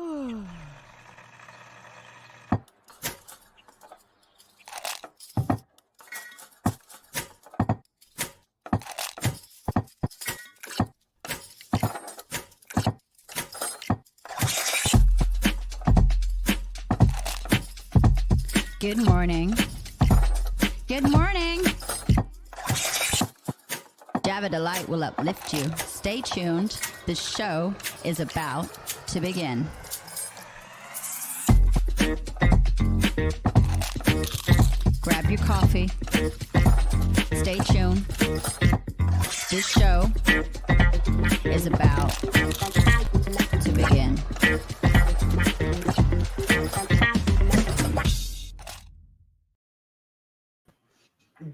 Good morning. Good morning. Java Delight will uplift you. Stay tuned. The show is about to begin. Grab your coffee. Stay tuned. This show is about to begin.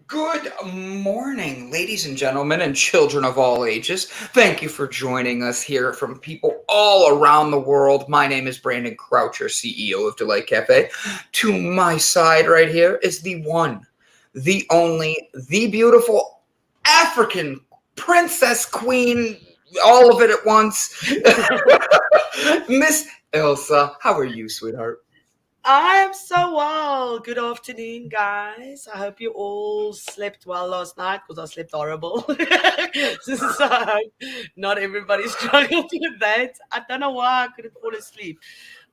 Good morning, ladies and gentlemen, and children of all ages. Thank you for joining us here from people all around the world. My name is Brandon Croucher, CEO of Delight Cafe. To my side right here is the one, the only, the beautiful African princess queen, all of it at once, Miss Ilse. How are you, sweetheart? I am so well. Good afternoon, guys. I hope you all slept well last night because I slept horrible. So, not everybody struggled with that. I don't know why I couldn't fall asleep.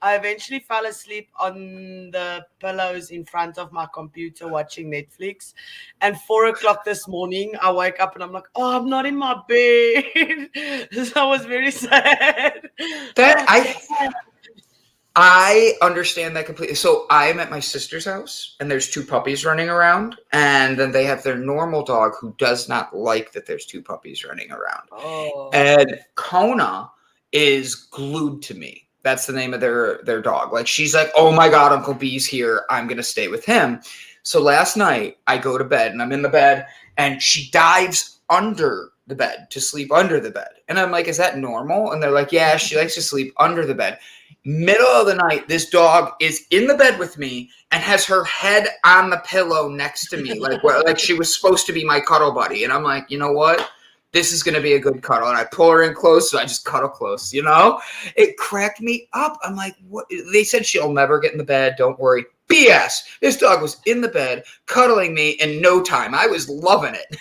I eventually fell asleep on the pillows in front of my computer watching Netflix. And 4 o'clock this morning, I wake up and I'm like, oh, I'm not in my bed. So I was very sad. I understand that completely. So I'm at my sister's house and there's two puppies running around, and then they have their normal dog who does not like that there's two puppies running around. Oh. And Kona is glued to me. That's the name of their dog. Like, she's like, oh my God, Uncle B's here. I'm going to stay with him. So last night I go to bed and I'm in the bed and she dives under the bed to sleep under the bed. And I'm like, is that normal? And they're like, yeah, she likes to sleep under the bed. Middle of the night, this dog is in the bed with me and has her head on the pillow next to me, like she was supposed to be my cuddle buddy. And I'm like, you know what? This is going to be a good cuddle. And I pull her in close, so I just cuddle close, you know? It cracked me up. I'm like, what? They said she'll never get in the bed. Don't worry. BS. This dog was in the bed, cuddling me in no time. I was loving it.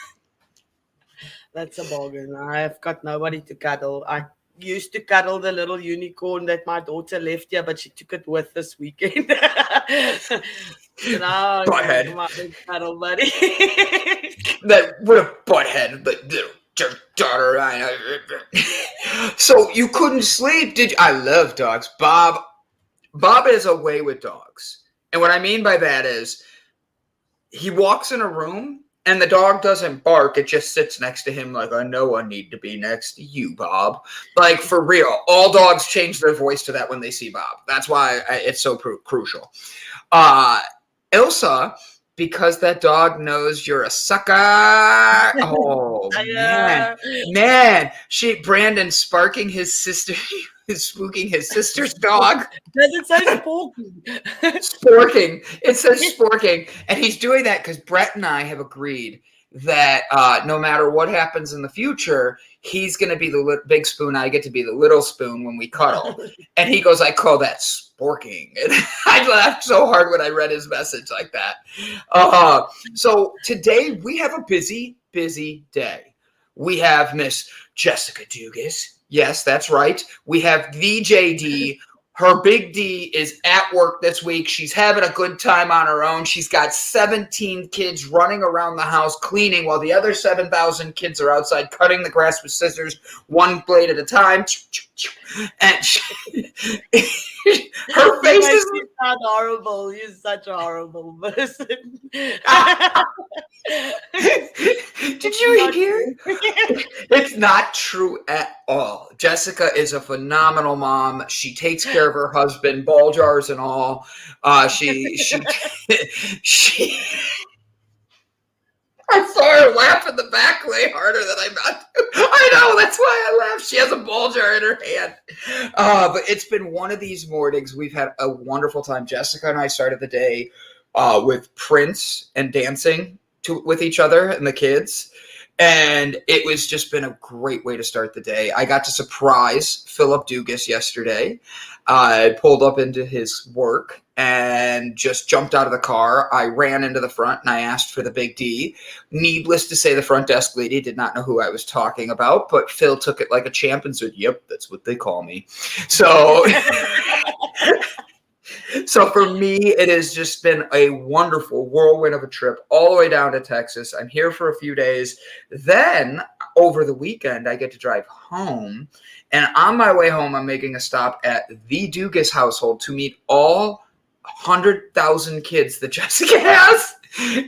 That's a bargain. I've got nobody to cuddle. I used to cuddle the little unicorn that my daughter left here, but she took it with this weekend. So now Butthead. My big cuddle buddy. What a butthead, but your daughter. So you couldn't sleep, did you? I love dogs. Bob is a way with dogs. And what I mean by that is he walks in a room and the dog doesn't bark. It just sits next to him like, I know I need to be next to you, Bob. Like, for real. All dogs change their voice to that when they see Bob. That's why it's so crucial. Ilse, because that dog knows you're a sucker. Oh, man. Brandon sparking his sister. Spooking his sister's dog. Does it say sporking? Sporking. It says sporking. And he's doing that because Brett and I have agreed that no matter what happens in the future, he's going to be the big spoon. I get to be the little spoon when we cuddle. And he goes, I call that sporking. And I laughed so hard when I read his message like that. So today we have a busy, busy day. We have Miss Jessica Dugas. Yes, that's right. We have the JD. Her big D is at work this week. She's having a good time on her own. She's got 17 kids running around the house cleaning while the other 7,000 kids are outside cutting the grass with scissors, one blade at a time. And her face is... You sound horrible. You're such a horrible person. Did you hear? It's not true at all. Jessica is a phenomenal mom. She takes care of her husband, ball jars and all. She I saw her laugh in the back way harder than I meant to. I know, that's why I laughed. She has a ball jar in her hand. But it's been one of these mornings. We've had a wonderful time. Jessica and I started the day with Prince and dancing with each other and the kids. And it was just been a great way to start the day. I got to surprise Philip Dugas yesterday. I pulled up into his work and just jumped out of the car. I ran into the front and I asked for the big D. Needless to say, the front desk lady did not know who I was talking about, but Phil took it like a champ and said, "Yep, that's what they call me." So... So for me, it has just been a wonderful whirlwind of a trip all the way down to Texas. I'm here for a few days. Then over the weekend, I get to drive home. And on my way home, I'm making a stop at the Dugas household to meet all 100,000 kids that Jessica has.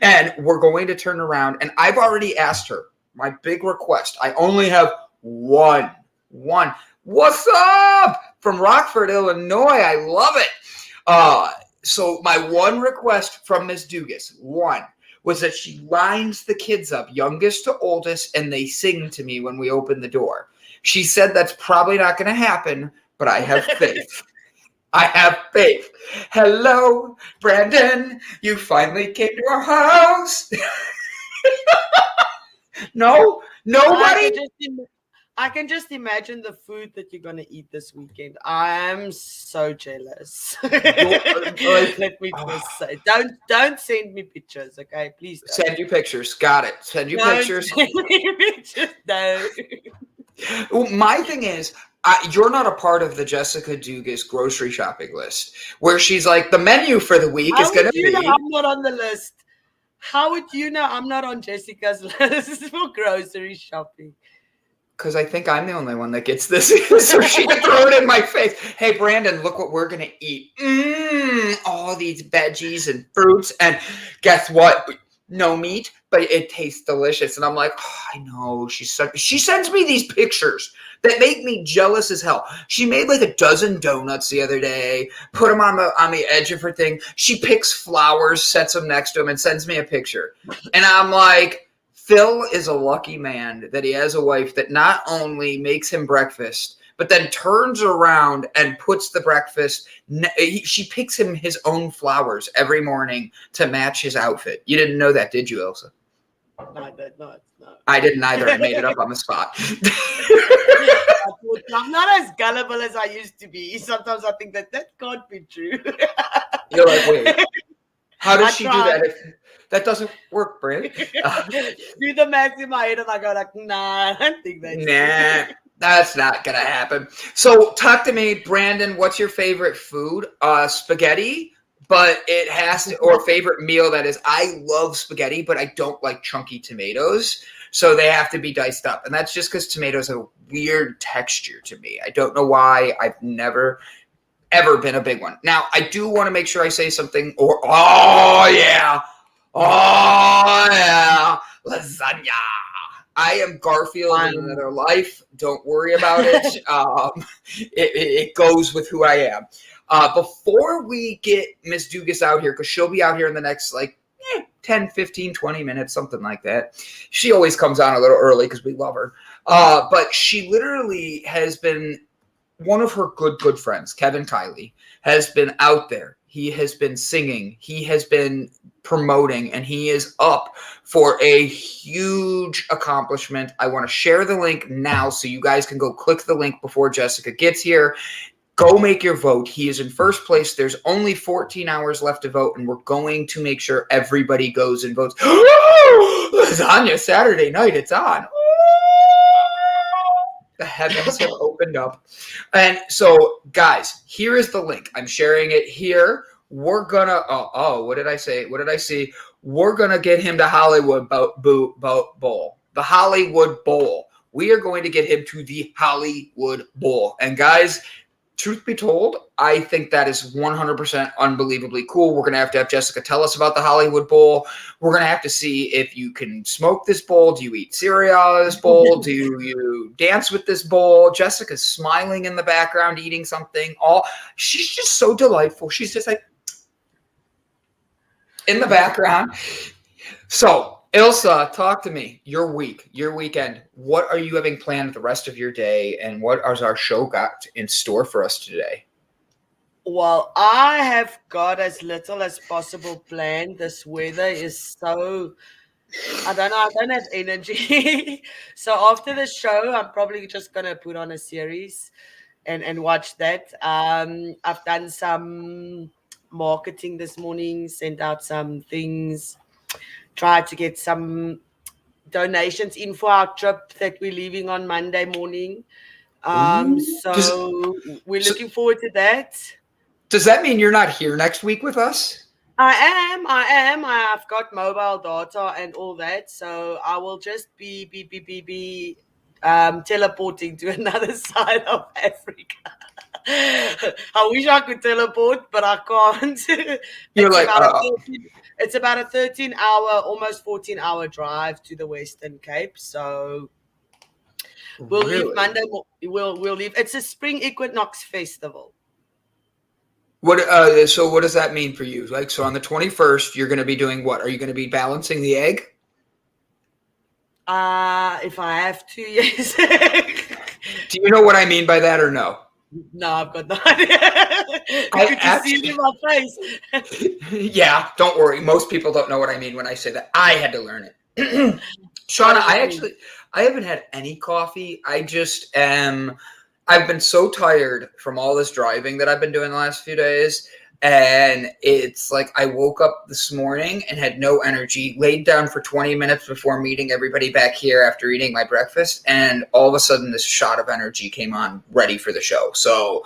And we're going to turn around. And I've already asked her my big request. I only have one. What's up? From Rockford, Illinois. I love it. So my one request from Miss Dugas, was that she lines the kids up, youngest to oldest, and they sing to me when we open the door. She said that's probably not going to happen, but I have faith. I have faith. Hello, Brandon. You finally came to our house. No? Nobody? I can just imagine the food that you're going to eat this weekend. I'm so jealous. Let me just say. Don't send me pictures, okay? Please don't. Send you pictures. Got it. Send you pictures. Send me pictures. No. Well, my thing is, you're not a part of the Jessica Dugas grocery shopping list, where she's like, the menu for the week is going to be... I'm not on the list. How would you know I'm not on Jessica's list for grocery shopping? Because I think I'm the only one that gets this, so she can throw it in my face. Hey, Brandon, look what we're going to eat. All these veggies and fruits. And guess what? No meat, but it tastes delicious. And I'm like, oh, I know. She sends me these pictures that make me jealous as hell. She made like a dozen donuts the other day, put them on the edge of her thing. She picks flowers, sets them next to him, and sends me a picture. And I'm like... Phil is a lucky man that he has a wife that not only makes him breakfast, but then turns around and puts the breakfast. She picks him his own flowers every morning to match his outfit. You didn't know that, did you, Ilse? No, I did not. No. I didn't either. I made it up on the spot. I'm not as gullible as I used to be. Sometimes I think that can't be true. You're like, wait, how does she do that? That doesn't work, Brandon. Do the math in my head and I go like, nah, I don't think that's true. That's not going to happen. So talk to me, Brandon, what's your favorite food? Spaghetti, but it has to, or favorite meal, that is. I love spaghetti, but I don't like chunky tomatoes. So they have to be diced up. And that's just because tomatoes have a weird texture to me. I don't know why. I've never ever been a big one. Now, I do want to make sure I say something, lasagna. I am Garfield in another life. Don't worry about it. It goes with who I am. Before we get Miss Dugas out here, because she'll be out here in the next 10, 15, 20 minutes, something like that. She always comes on a little early because we love her. But she literally has been, one of her good friends, Kevin Kiley, has been out there. He has been singing. He has been promoting, and he is up for a huge accomplishment. I want to share the link now so you guys can go click the link before Jessica gets here. Go make your vote. He is in first place. There's only 14 hours left to vote, and we're going to make sure everybody goes and votes. Lasagna Saturday night. It's on. The heavens have opened up. And so, guys, here is the link. I'm sharing it here. We're going to, what did I say? What did I see? We're going to get him to Hollywood Bowl. The Hollywood Bowl. We are going to get him to the Hollywood Bowl. And guys, truth be told, I think that is 100% unbelievably cool. We're going to have Jessica tell us about the Hollywood Bowl. We're going to have to see if you can smoke this bowl. Do you eat cereal out of this bowl? Do you dance with this bowl? Jessica's smiling in the background, eating something. She's just so delightful. She's just like in the background. So, Ilse, talk to me. Your week, your weekend. What are you having planned the rest of your day, and what has our show got in store for us today? Well, I have got as little as possible planned. This weather is so I don't know. I don't have energy. So after the show, I'm probably just gonna put on a series and watch that. I've done some marketing this morning, sent out some things, tried to get some donations in for our trip that we're leaving on Monday morning. Ooh. So we're So looking forward to that. does that mean you're not here next week with us? I have got mobile data and all that, so I will just be teleporting to another side of Africa. I wish I could teleport, but I can't. You're It's like, about a 13, it's about a 13-hour, almost 14-hour drive to the Western Cape. So we'll leave really? Monday. We'll leave. It's a spring equinox festival. What? So what does that mean for you? Like, so on the 21st, you're going to be doing what? Are you going to be balancing the egg? If I have to, yes. Do you know what I mean by that or no? No, I've got no idea. Could you see it in my face? Yeah, don't worry. Most people don't know what I mean when I say that. I had to learn it. Shauna, I haven't had any coffee. I just I've been so tired from all this driving that I've been doing the last few days. And it's like I woke up this morning and had no energy, laid down for 20 minutes before meeting everybody back here after eating my breakfast. And all of a sudden, this shot of energy came on ready for the show. So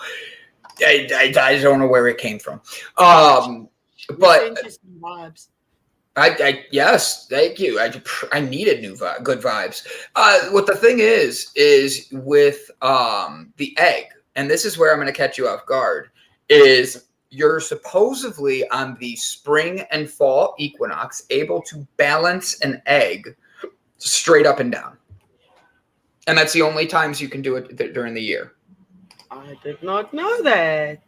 I don't know where it came from. But Vibes. yes, thank you. I needed good vibes. What the thing is with the egg, and this is where I'm going to catch you off guard, is you're supposedly on the spring and fall equinox able to balance an egg straight up and down. And that's the only times you can do it during the year. I did not know that.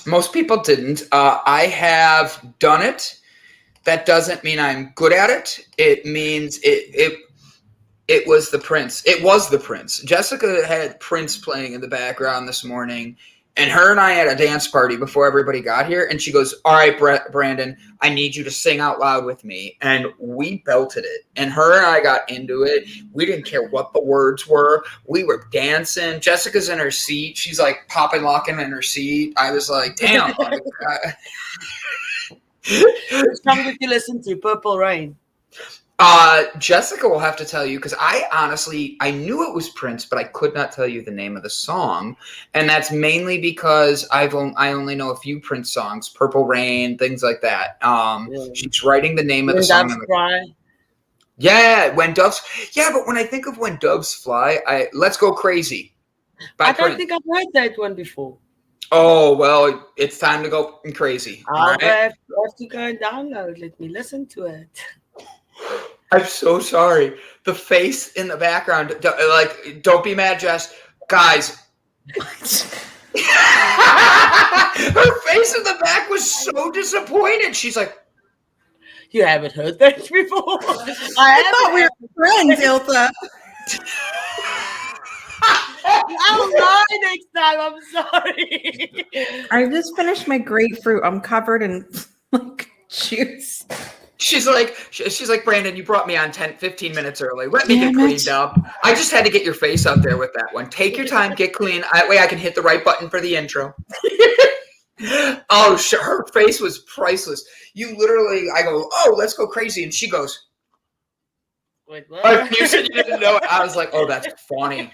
Most people didn't. I have done it. That doesn't mean I'm good at it. It means it was the Prince. It was the Prince. Jessica had Prince playing in the background this morning, and her and I had a dance party before everybody got here. And she goes, "All right, Brandon, I need you to sing out loud with me." And we belted it. And her and I got into it. We didn't care what the words were. We were dancing. Jessica's in her seat. She's like popping, locking in her seat. I was like, damn. Which song did you listen to? Purple Rain. Jessica will have to tell you because I knew it was Prince, but I could not tell you the name of the song, and that's mainly because I only know a few Prince songs, "Purple Rain," things like that. She's writing the name of the song. Yeah, when doves. Yeah, but when I think of "When Doves Fly," "Let's Go Crazy" by Prince. I don't think I've heard that one before. Oh well, it's time to go crazy. I'll have to go and download. Let me listen to it. I'm so sorry. The face in the background, don't be mad, Jess. Guys. Her face in the back was so disappointed. She's like, "You haven't heard that before." I thought we were friends, Ilse. I'll lie next time. I'm sorry. I just finished my grapefruit. I'm covered in juice. She's like, Brandon, you brought me on 15 minutes early. Let me get cleaned up. I just had to get your face out there with that one. Take your time, get clean. That way I can hit the right button for the intro. Oh, her face was priceless. You literally, I go, "Oh, let's go crazy." And she goes, Wait, what? You said you didn't know it. I was like, "Oh, that's funny."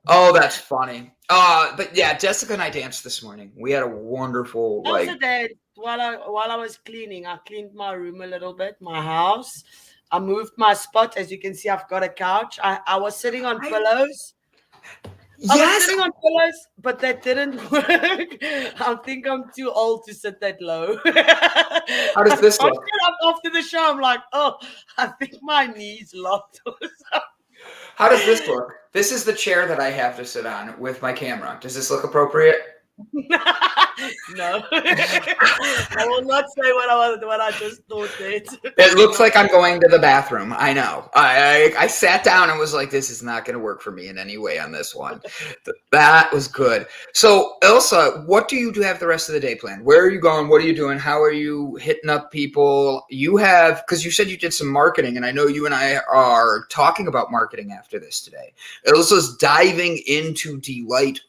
Oh, that's funny. But yeah, Jessica and I danced this morning. We had a wonderful Also, that while I was cleaning, I cleaned my room a little bit, my house. I moved my spot. As you can see, I've got a couch. I was sitting on pillows. Yes. I was sitting on pillows, but that didn't work. I think I'm too old to sit that low. How does this look? After the show, I'm like, oh, I think my knees locked or something. How does this look? This is the chair that I have to sit on with my camera. Does this look appropriate? No, I will not say what I just thought. It looks like I'm going to the bathroom. I know. I sat down and was like, this is not going to work for me in any way on this one. That was good. So, Ilse, what do you have the rest of the day planned? Where are you going? What are you doing? How are you hitting up people? You have, because you said you did some marketing, and I know you and I are talking about marketing after this today. Ilse's diving into Delight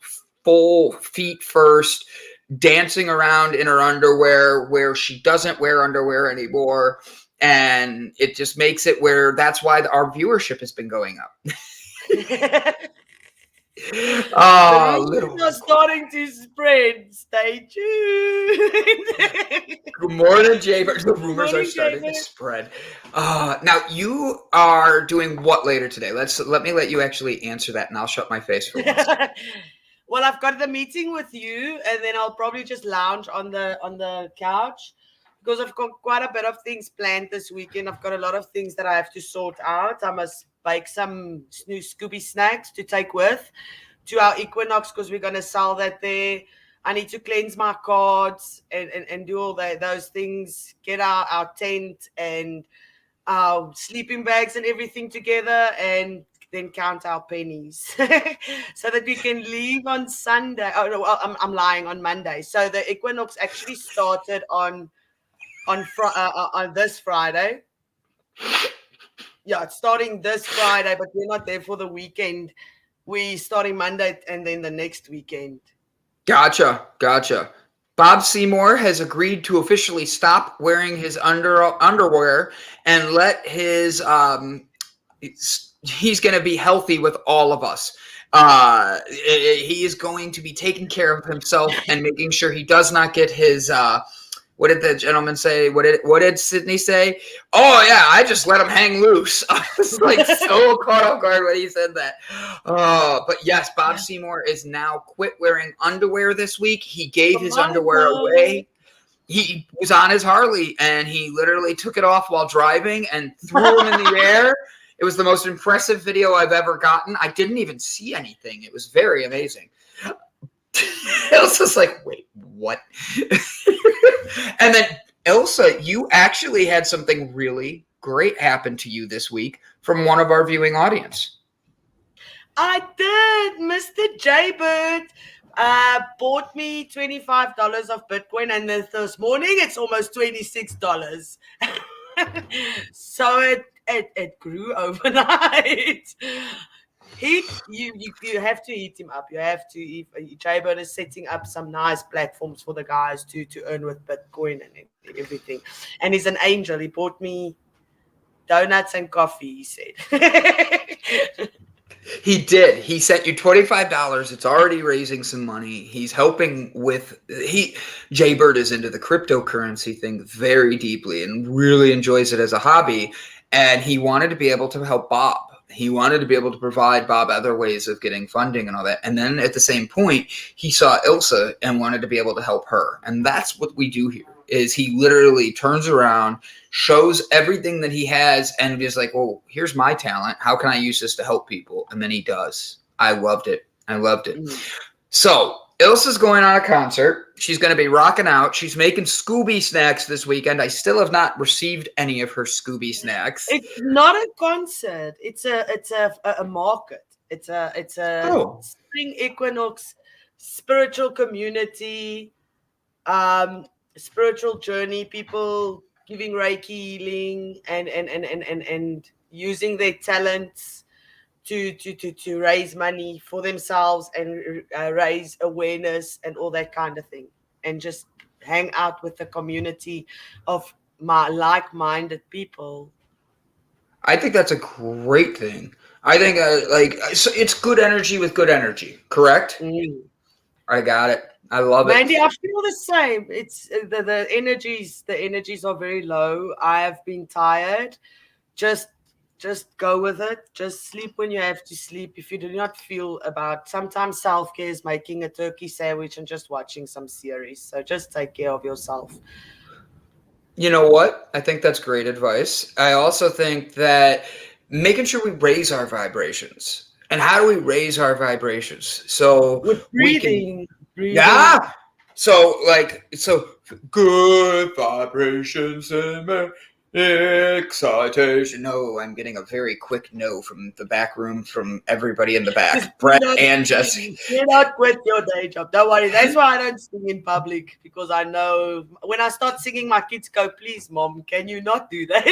full feet first, dancing around in her underwear where she doesn't wear underwear anymore. And it just makes it where that's why our viewership has been going up. The rumors are starting to spread. Stay tuned. Good morning, Jaybird. The rumors are starting to spread. Now you are doing what later today? Let me let you actually answer that, and I'll shut my face for once. Well, I've got the meeting with you, and then I'll probably just lounge on the couch because I've got quite a bit of things planned this weekend. I've got a lot of things that I have to sort out. I must bake some new Scooby snacks to take with to our Equinox because we're going to sell that there. I need to cleanse my cards and do all those things, get our tent and our sleeping bags and everything together, and then count our pennies so that we can leave on Sunday. Oh no, I'm lying, on Monday. So the Equinox actually started on this Friday. Yeah, it's starting this Friday, but we're not there for the weekend. We're starting Monday and then the next weekend. Gotcha. Bob Seymour has agreed to officially stop wearing his underwear and let his he's going to be healthy with all of us. He is going to be taking care of himself and making sure he does not get his what did the gentleman say? What did Sydney say? Oh yeah, I just let him hang loose. I was like so caught off guard when he said that. But yes, Bob Seymour is now quit wearing underwear this week. He gave his underwear away. He was on his Harley and he literally took it off while driving and threw them in the air. It was the most impressive video I've ever gotten. I didn't even see anything. It was very amazing. Ilse was like, wait, what? And then, Ilse, you actually had something really great happen to you this week from one of our viewing audience. I did. Mr. Jaybird bought me $25 of Bitcoin, and this morning it's almost $26. So it grew overnight. You have to eat him up. You have to. Jaybird is setting up some nice platforms for the guys to earn with Bitcoin and everything. And he's an angel. He bought me donuts and coffee, he said. He did. He sent you $25. It's already raising some money. He's helping with Jaybird is into the cryptocurrency thing very deeply and really enjoys it as a hobby. And he wanted to be able to help Bob. He wanted to be able to provide Bob other ways of getting funding and all that. And then at the same point, he saw Ilse and wanted to be able to help her. And that's what we do here, is he literally turns around, shows everything that he has, and is like, well, here's my talent. How can I use this to help people? And then he does. I loved it. So Ilse's going on a concert. She's going to be rocking out. She's making Scooby snacks this weekend. I still have not received any of her Scooby snacks. It's not a concert. It's a market. It's a spring equinox spiritual community, spiritual journey. People giving Reiki healing and using their talents to raise money for themselves and raise awareness and all that kind of thing, and just hang out with the community of my like-minded people. I think that's a great thing. I think so it's good energy with good energy, correct? I got it. I love it. Mandy, I feel the same. It's the energies are very low. I have been tired. Just go with it. Just sleep when you have to sleep. If you do not feel sometimes self-care is making a turkey sandwich and just watching some series. So just take care of yourself. You know what? I think that's great advice. I also think that making sure we raise our vibrations. And how do we raise our vibrations? So with breathing. breathing. Yeah. So good vibrations and excitation. No, I'm getting a very quick no from the back room from everybody in the back. Brett and Jesse. Do not quit your day job. Don't worry. That's why I don't sing in public, because I know when I start singing, my kids go, "Please, Mom, can you not do that?"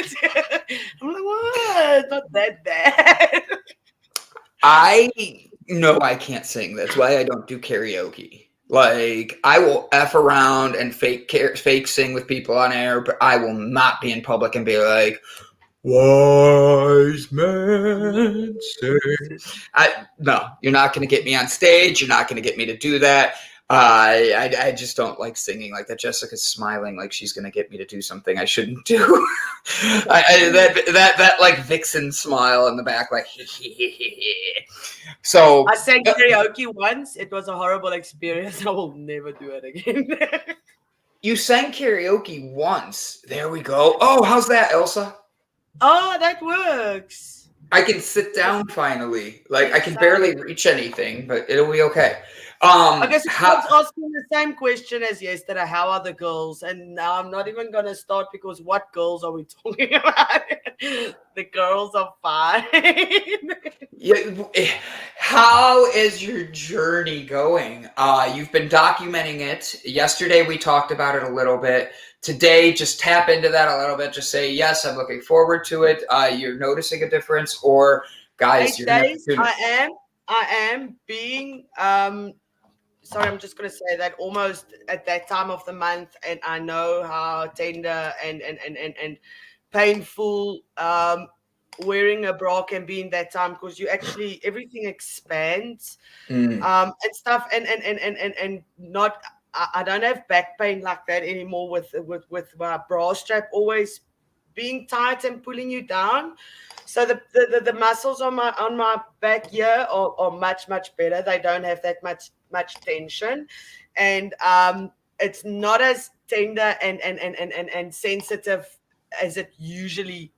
I'm like, "What? Not that bad." I know I can't sing. That's why I don't do karaoke. Like, I will F around and fake sing with people on air, but I will not be in public and be like, wise men say. No, you're not going to get me on stage. You're not going to get me to do that. I just don't like singing like that. Jessica's smiling like she's going to get me to do something I shouldn't do. that like vixen smile in the back, like So I sang karaoke once. It was a horrible experience. I will never do it again. You sang karaoke once. There we go. Oh, how's that, Elsa? Oh, that works. I can sit down finally. Like, I can barely reach anything, but it'll be okay. I guess I was asking the same question as yesterday. How are the girls? And now I'm not even going to start, because what girls are we talking about? The girls are fine. Yeah, how is your journey going? You've been documenting it. Yesterday we talked about it a little bit. Today, just tap into that a little bit. Just say, yes, I'm looking forward to it. You're noticing a difference, or guys, 8 you're days. gonna I am being sorry, I'm just going to say that almost at that time of the month, and I know how tender and painful wearing a bra can be in that time, because you actually, everything expands and stuff, and not, I don't have back pain like that anymore with my bra strap always being tight and pulling you down. So the muscles on my back here are much better. They don't have that much tension, and it's not as tender and sensitive as it usually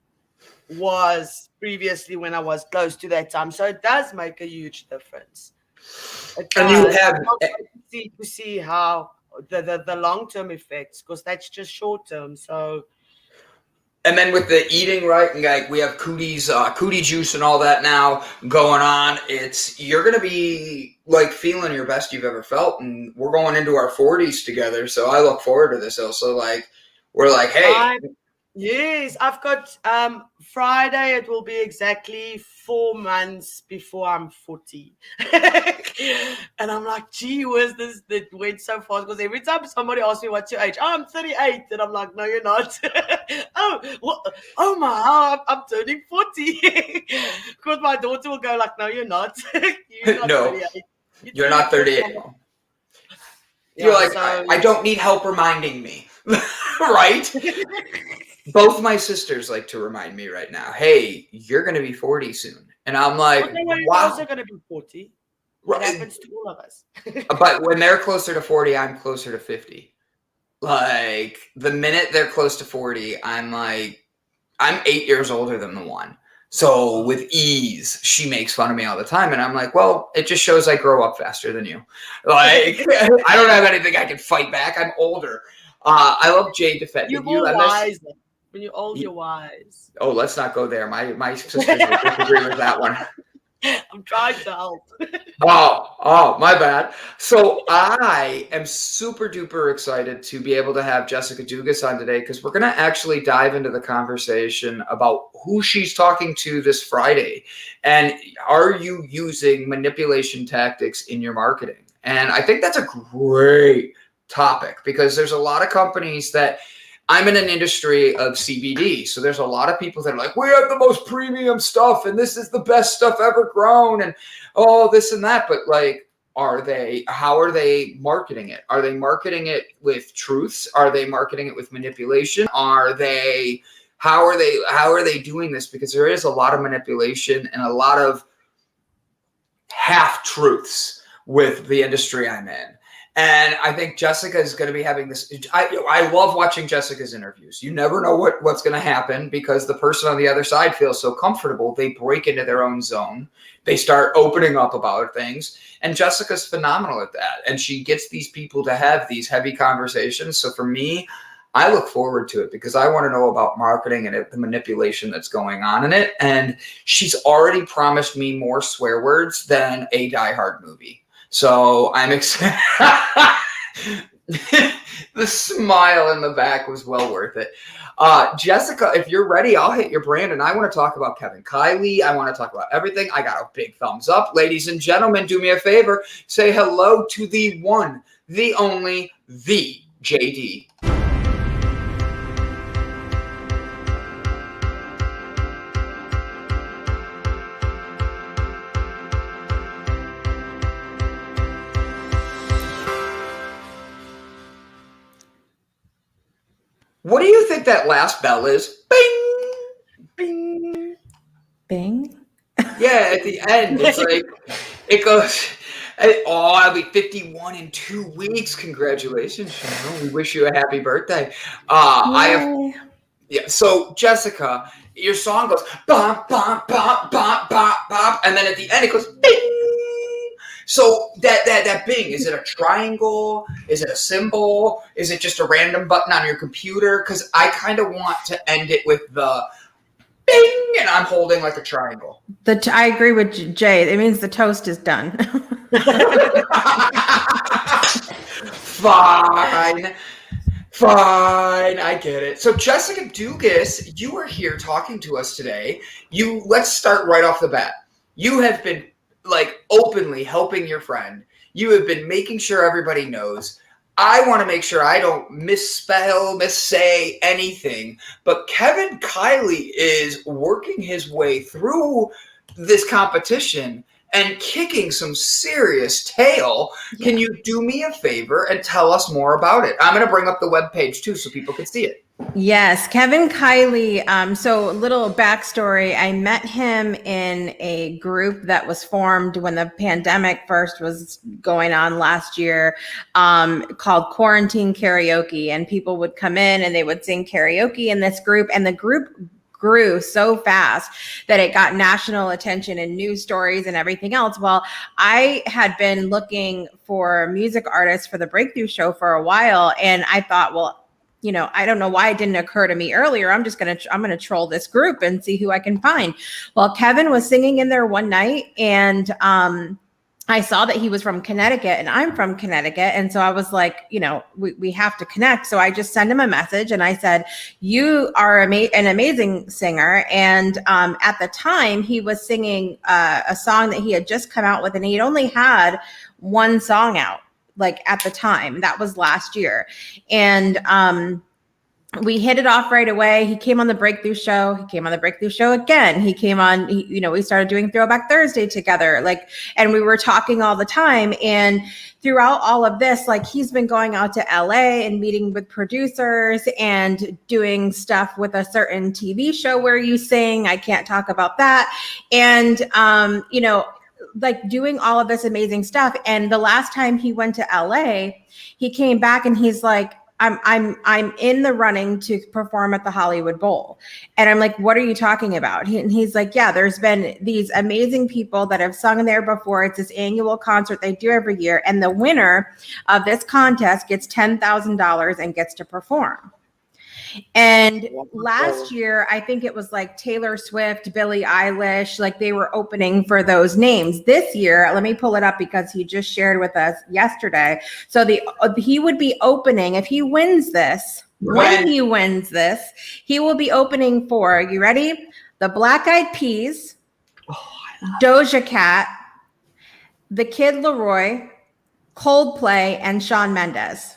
was previously when I was close to that time. So it does make a huge difference. And you have to see how the long-term effects, because that's just short-term. So. And then with the eating, right, and like we have cootie juice and all that now going on, you're going to be like feeling your best you've ever felt. And we're going into our 40s together. So I look forward to this also. Like, we're like, hey. Yes, I've got Friday. It will be exactly 4 months before I'm 40. And I'm like, gee whiz, that went so fast. Because every time somebody asks me what's your age, I'm 38. And I'm like, no, you're not. Oh my, I'm turning 40. Because my daughter will go like, no, you're not. You're not No, 38. You're not 38. You're like, I don't need help reminding me. Right? Both my sisters like to remind me right now, hey, you're going to be 40 soon. And I'm like, wow. You're also going to be 40. It happens to all of us. But when they're closer to 40, I'm closer to 50. Like, the minute they're close to 40, I'm 8 years older than the one. So with ease, she makes fun of me all the time. And I'm like, well, it just shows I grow up faster than you. Like, I don't have anything I can fight back. I'm older. I love Jay defending you. You're wise. When you're old, you're wise. Oh, let's not go there. My sisters will disagree with that one. I'm trying to help. Oh, my bad. So I am super duper excited to be able to have Jessica Dugas on today, because we're going to actually dive into the conversation about who she's talking to this Friday. And are you using manipulation tactics in your marketing? And I think that's a great topic, because there's a lot of companies that I'm in an industry of CBD. So there's a lot of people that are like, we have the most premium stuff and this is the best stuff ever grown and this and that. But like, how are they marketing it? Are they marketing it with truths? Are they marketing it with manipulation? How are they doing this? Because there is a lot of manipulation and a lot of half truths with the industry I'm in. And I think Jessica is going to be having this. I love watching Jessica's interviews. You never know what's going to happen because the person on the other side feels so comfortable. They break into their own zone. They start opening up about things. And Jessica's phenomenal at that. And she gets these people to have these heavy conversations. So for me, I look forward to it because I want to know about marketing and the manipulation that's going on in it. And she's already promised me more swear words than a Die Hard movie. So I'm excited. The smile in the back was well worth it. Jessica, if you're ready, I'll hit your Brandon. I want to talk about Kevin Kiley. I want to talk about everything. I got a big thumbs up. Ladies and gentlemen, do me a favor. Say hello to the one, the only, the JD. What do you think that last bell is? Bing! Bing. Bing. Yeah, at the end, it's like, it goes, oh, I'll be 51 in 2 weeks. Congratulations, Cheryl. We wish you a happy birthday. So Jessica, your song goes, bop, bop, bop, bop, bop, bop, and then at the end it goes, bing! So that bing, is it a triangle? Is it a symbol? Is it just a random button on your computer? Because I kind of want to end it with the bing, and I'm holding like a triangle. I agree with Jay. It means the toast is done. Fine, I get it. So Jessica Dugas, you are here talking to us today. Let's start right off the bat. You have been like openly helping your friend. You have been making sure everybody knows. I want to make sure I don't missay anything. But Kevin Kiley is working his way through this competition and kicking some serious tail. Yeah. Can you do me a favor and tell us more about it? I'm going to bring up the webpage too so people can see it. Yes, Kevin Kiley. So a little backstory. I met him in a group that was formed when the pandemic first was going on last year, called Quarantine Karaoke. And people would come in and they would sing karaoke in this group. And the group grew so fast that it got national attention and news stories and everything else. Well, I had been looking for music artists for the Breakthrough Show for a while. And I thought, well, you know, I don't know why it didn't occur to me earlier. I'm going to troll this group and see who I can find. Well, Kevin was singing in there one night and, I saw that he was from Connecticut and I'm from Connecticut. And so I was like, you know, we have to connect. So I just sent him a message and I said, you are an amazing singer. And at the time he was singing a song that he had just come out with and he'd only had one song out, like at the time. That was last year. And we hit it off right away. He came on the Breakthrough Show. He came on the Breakthrough Show again. He came on, we started doing Throwback Thursday together. And we were talking all the time. And throughout all of this, he's been going out to LA and meeting with producers and doing stuff with a certain TV show where you sing. I can't talk about that. And, doing all of this amazing stuff. And the last time he went to LA, he came back and he's like, I'm in the running to perform at the Hollywood Bowl. And I'm like, what are you talking about? And he's like, yeah, there's been these amazing people that have sung there before. It's this annual concert they do every year. And the winner of this contest gets $10,000 and gets to perform. And last year, I think it was Taylor Swift, Billie Eilish, they were opening for those names. This year, let me pull it up because he just shared with us yesterday. So he would be opening, if he wins this, when he wins this, he will be opening for, you ready? The Black Eyed Peas, Doja Cat, The Kid Laroi, Coldplay, and Shawn Mendes.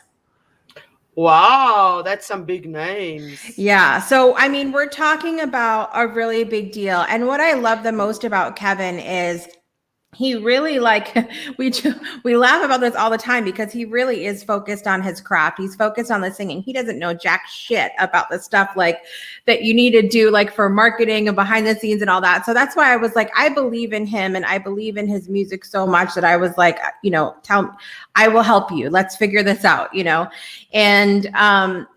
Wow, that's some big names. Yeah. So, we're talking about a really big deal. And what I love the most about Kevin is he really like we laugh about this all the time because he really is focused on his craft. He's focused on the singing. He doesn't know jack shit about the stuff like that you need to do like for marketing and behind the scenes and all that. So that's why I was like, I believe in him and I believe in his music so much that I was like, I will help you. Let's figure this out, And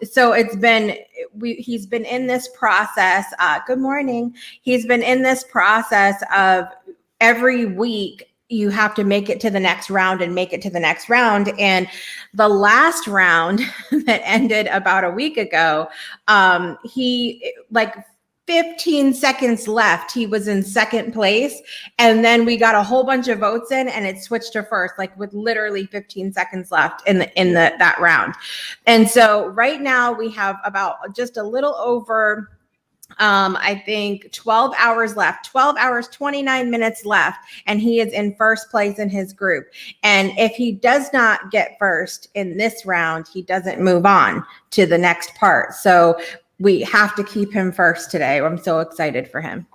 so he's been in this process. Good morning. He's been in this process of every week you have to make it to the next round and make it to the next round. And the last round that ended about a week ago, he like 15 seconds left, he was in second place. And then we got a whole bunch of votes in and it switched to first, like with literally 15 seconds left in that round. And so right now we have about just a little over I think 12 hours left, 12 hours, 29 minutes left. And he is in first place in his group. And if he does not get first in this round, he doesn't move on to the next part. So we have to keep him first today. I'm so excited for him.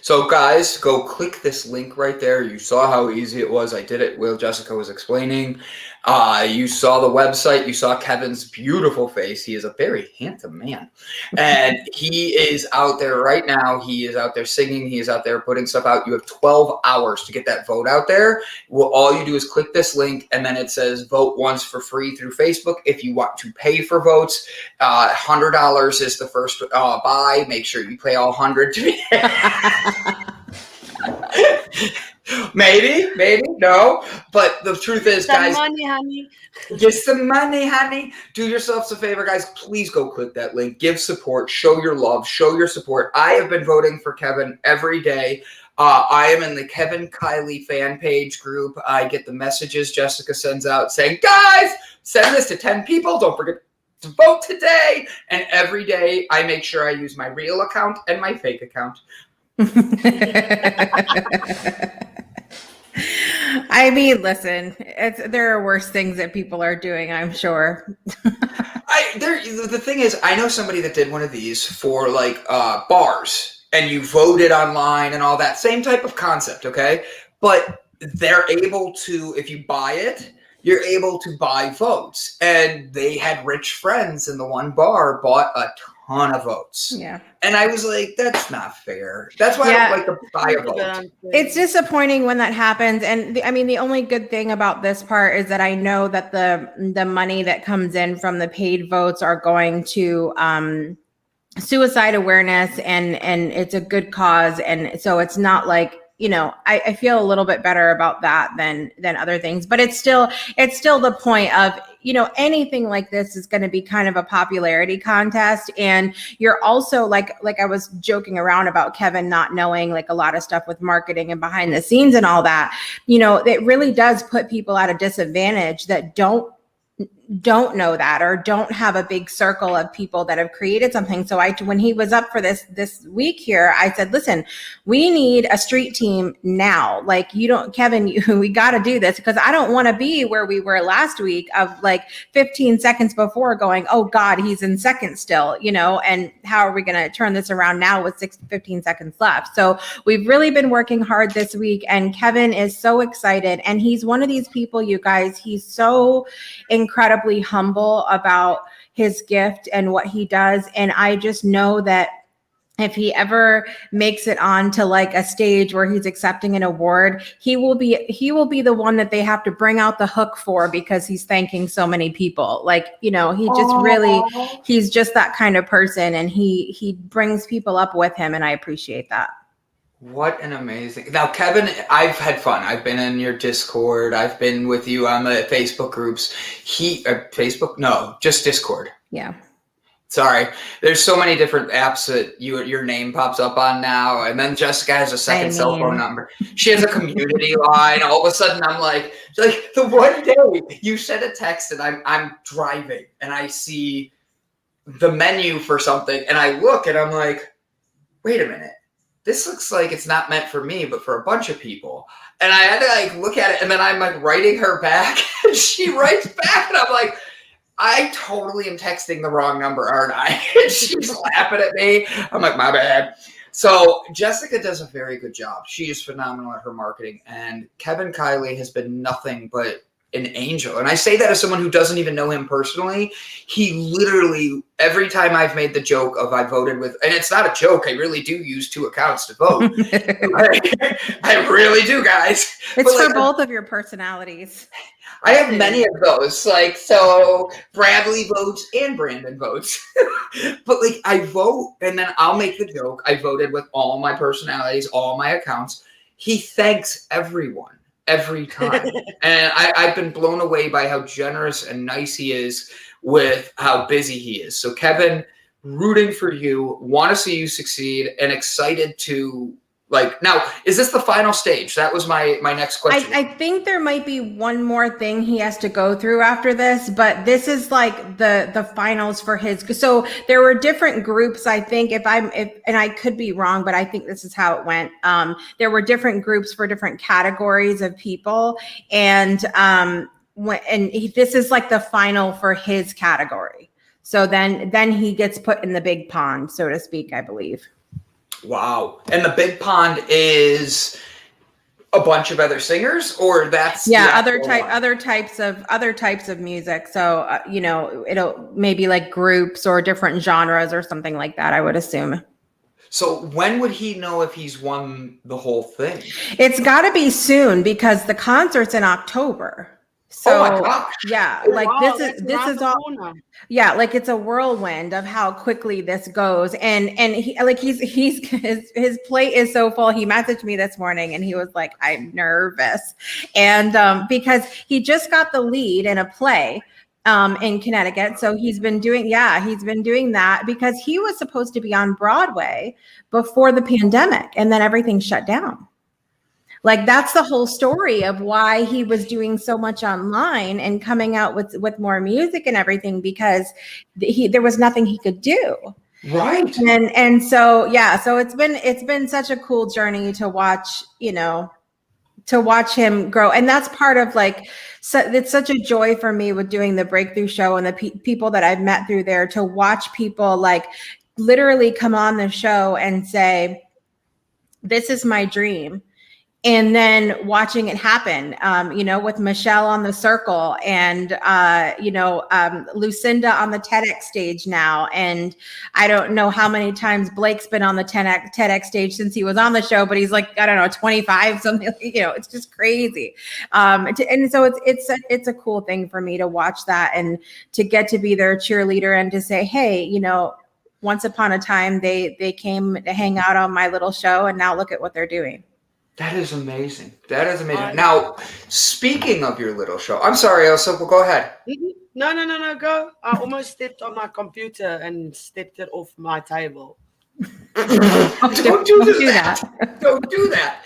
So guys, go click this link right there. You saw how easy it was. I did it while Jessica was explaining. You saw the website. You saw Kevin's beautiful face. He is a very handsome man. And he is out there right now. He is out there singing. He is out there putting stuff out. You have 12 hours to get that vote out there. Well, all you do is click this link, and then it says vote once for free through Facebook. If you want to pay for votes, $100 is the first buy. Make sure you pay all 100 to be Maybe, no. But the truth is, guys, money, honey. Get some money, honey. Do yourselves a favor, guys. Please go click that link. Give support. Show your love. Show your support. I have been voting for Kevin every day. I am in the Kevin Kiley fan page group. I get the messages Jessica sends out saying, guys, send this to 10 people. Don't forget to vote today. And every day I make sure I use my real account and my fake account. I mean, listen, there are worse things that people are doing, I'm sure. The thing is, I know somebody that did one of these for like bars, and you voted online and all that. Same type of concept, okay? But they're able to, if you buy it, you're able to buy votes. And they had rich friends, and the one bar bought a ton of votes. Yeah. And I was like, that's not fair. That's why I don't like to buy a vote. It's disappointing when that happens. And the only good thing about this part is that I know that the money that comes in from the paid votes are going to suicide awareness, and it's a good cause. And so it's not like, I feel a little bit better about that than other things, but it's still the point of, anything like this is going to be kind of a popularity contest. And you're also like I was joking around about Kevin not knowing like a lot of stuff with marketing and behind the scenes and all that, it really does put people at a disadvantage that don't know that or don't have a big circle of people that have created something. So when he was up for this week here, I said, listen, we need a street team now. Like Kevin, we got to do this, because I don't want to be where we were last week of like 15 seconds before going, oh God, he's in second still, and how are we going to turn this around now with 15 seconds left? So we've really been working hard this week, and Kevin is so excited. And he's one of these people, you guys, he's so incredibly humble about his gift and what he does. And I just know that if he ever makes it on to like a stage where he's accepting an award, he will be the one that they have to bring out the hook for, because he's thanking so many people. Like, he just really, he's just that kind of person, and he brings people up with him. And I appreciate that. What an amazing... Now, Kevin, I've had fun. I've been in your Discord. I've been with you on the Facebook groups. Facebook? No, just Discord. Yeah. Sorry. There's so many different apps that your name pops up on now. And then Jessica has a second cell phone number. She has a community line. All of a sudden, I'm like the one day you sent a text and I'm driving and I see the menu for something and I look and I'm like, wait a minute. This looks like it's not meant for me, but for a bunch of people. And I had to like look at it, and then I'm like writing her back, and she writes back, and I'm like, I totally am texting the wrong number, aren't I? And she's laughing at me. I'm like, my bad. So Jessica does a very good job. She is phenomenal at her marketing, and Kevin Kiley has been nothing but an angel. And I say that as someone who doesn't even know him personally. He literally, every time I've made the joke of I voted with, and it's not a joke, I really do use 2 accounts to vote. I really do, guys. It's for both of your personalities. I have many of those. Like, so Bradley votes and Brandon votes. But like, I vote and then I'll make the joke. I voted with all my personalities, all my accounts. He thanks everyone every time. And I've been blown away by how generous and nice he is with how busy he is. So Kevin, rooting for you, want to see you succeed, and excited to now, is this the final stage? That was my next question. I think there might be one more thing he has to go through after this, but this is like the finals for his. So there were different groups. I think and I could be wrong, but I think this is how it went. There were different groups for different categories of people, and this is like the final for his category. So then he gets put in the big pond, so to speak, I believe. Wow. And the big pond is a bunch of other singers, or that's other types of music. So it'll maybe like groups or different genres or something like that, I would assume. So when would he know if he's won the whole thing? It's got to be soon because the concert's in October. So, oh my gosh. Yeah, like wow, this is all. Yeah, like it's a whirlwind of how quickly this goes, and his plate is so full. He messaged me this morning, and he was like, "I'm nervous," and because he just got the lead in a play in Connecticut, so he's been doing that because he was supposed to be on Broadway before the pandemic, and then everything shut down. Like that's the whole story of why he was doing so much online and coming out with more music and everything, because there was nothing he could do. Right. And so it's been such a cool journey to watch, to watch him grow. And that's part of it's such a joy for me with doing the Breakthrough Show and the people that I've met through there, to watch people literally come on the show and say, this is my dream. And then watching it happen, with Michelle on the Circle and, Lucinda on the TEDx stage now. And I don't know how many times Blake's been on the TEDx stage since he was on the show, but he's 25, something, it's just crazy. And so it's a cool thing for me to watch that and to get to be their cheerleader and to say, hey, once upon a time they came to hang out on my little show and now look at what they're doing. That is amazing. Now, speaking of your little show, I'm sorry, Elsa, but go ahead. No, go. I almost stepped on my computer and stepped it off my table. Don't do that. Don't do that.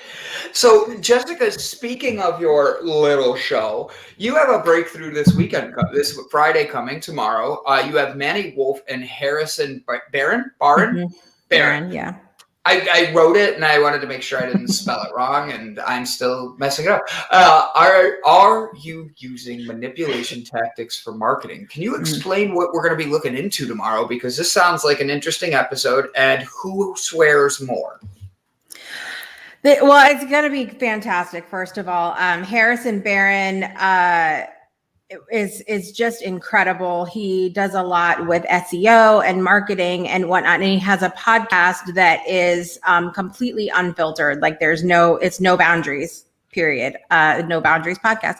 So, Jessica, speaking of your little show, you have a breakthrough this weekend, this Friday coming tomorrow. You have Manny Wolf and Harrison Barron? Mm-hmm. Barron, yeah. I wrote it and I wanted to make sure I didn't spell it wrong, and I'm still messing it up. Are you using manipulation tactics for marketing? Can you explain what we're going to be looking into tomorrow? Because this sounds like an interesting episode, and who swears more? Well, it's going to be fantastic. First of all, Harrison Barron is just incredible. He does a lot with SEO and marketing and whatnot. And he has a podcast that is completely unfiltered. It's no boundaries, period. No boundaries podcast.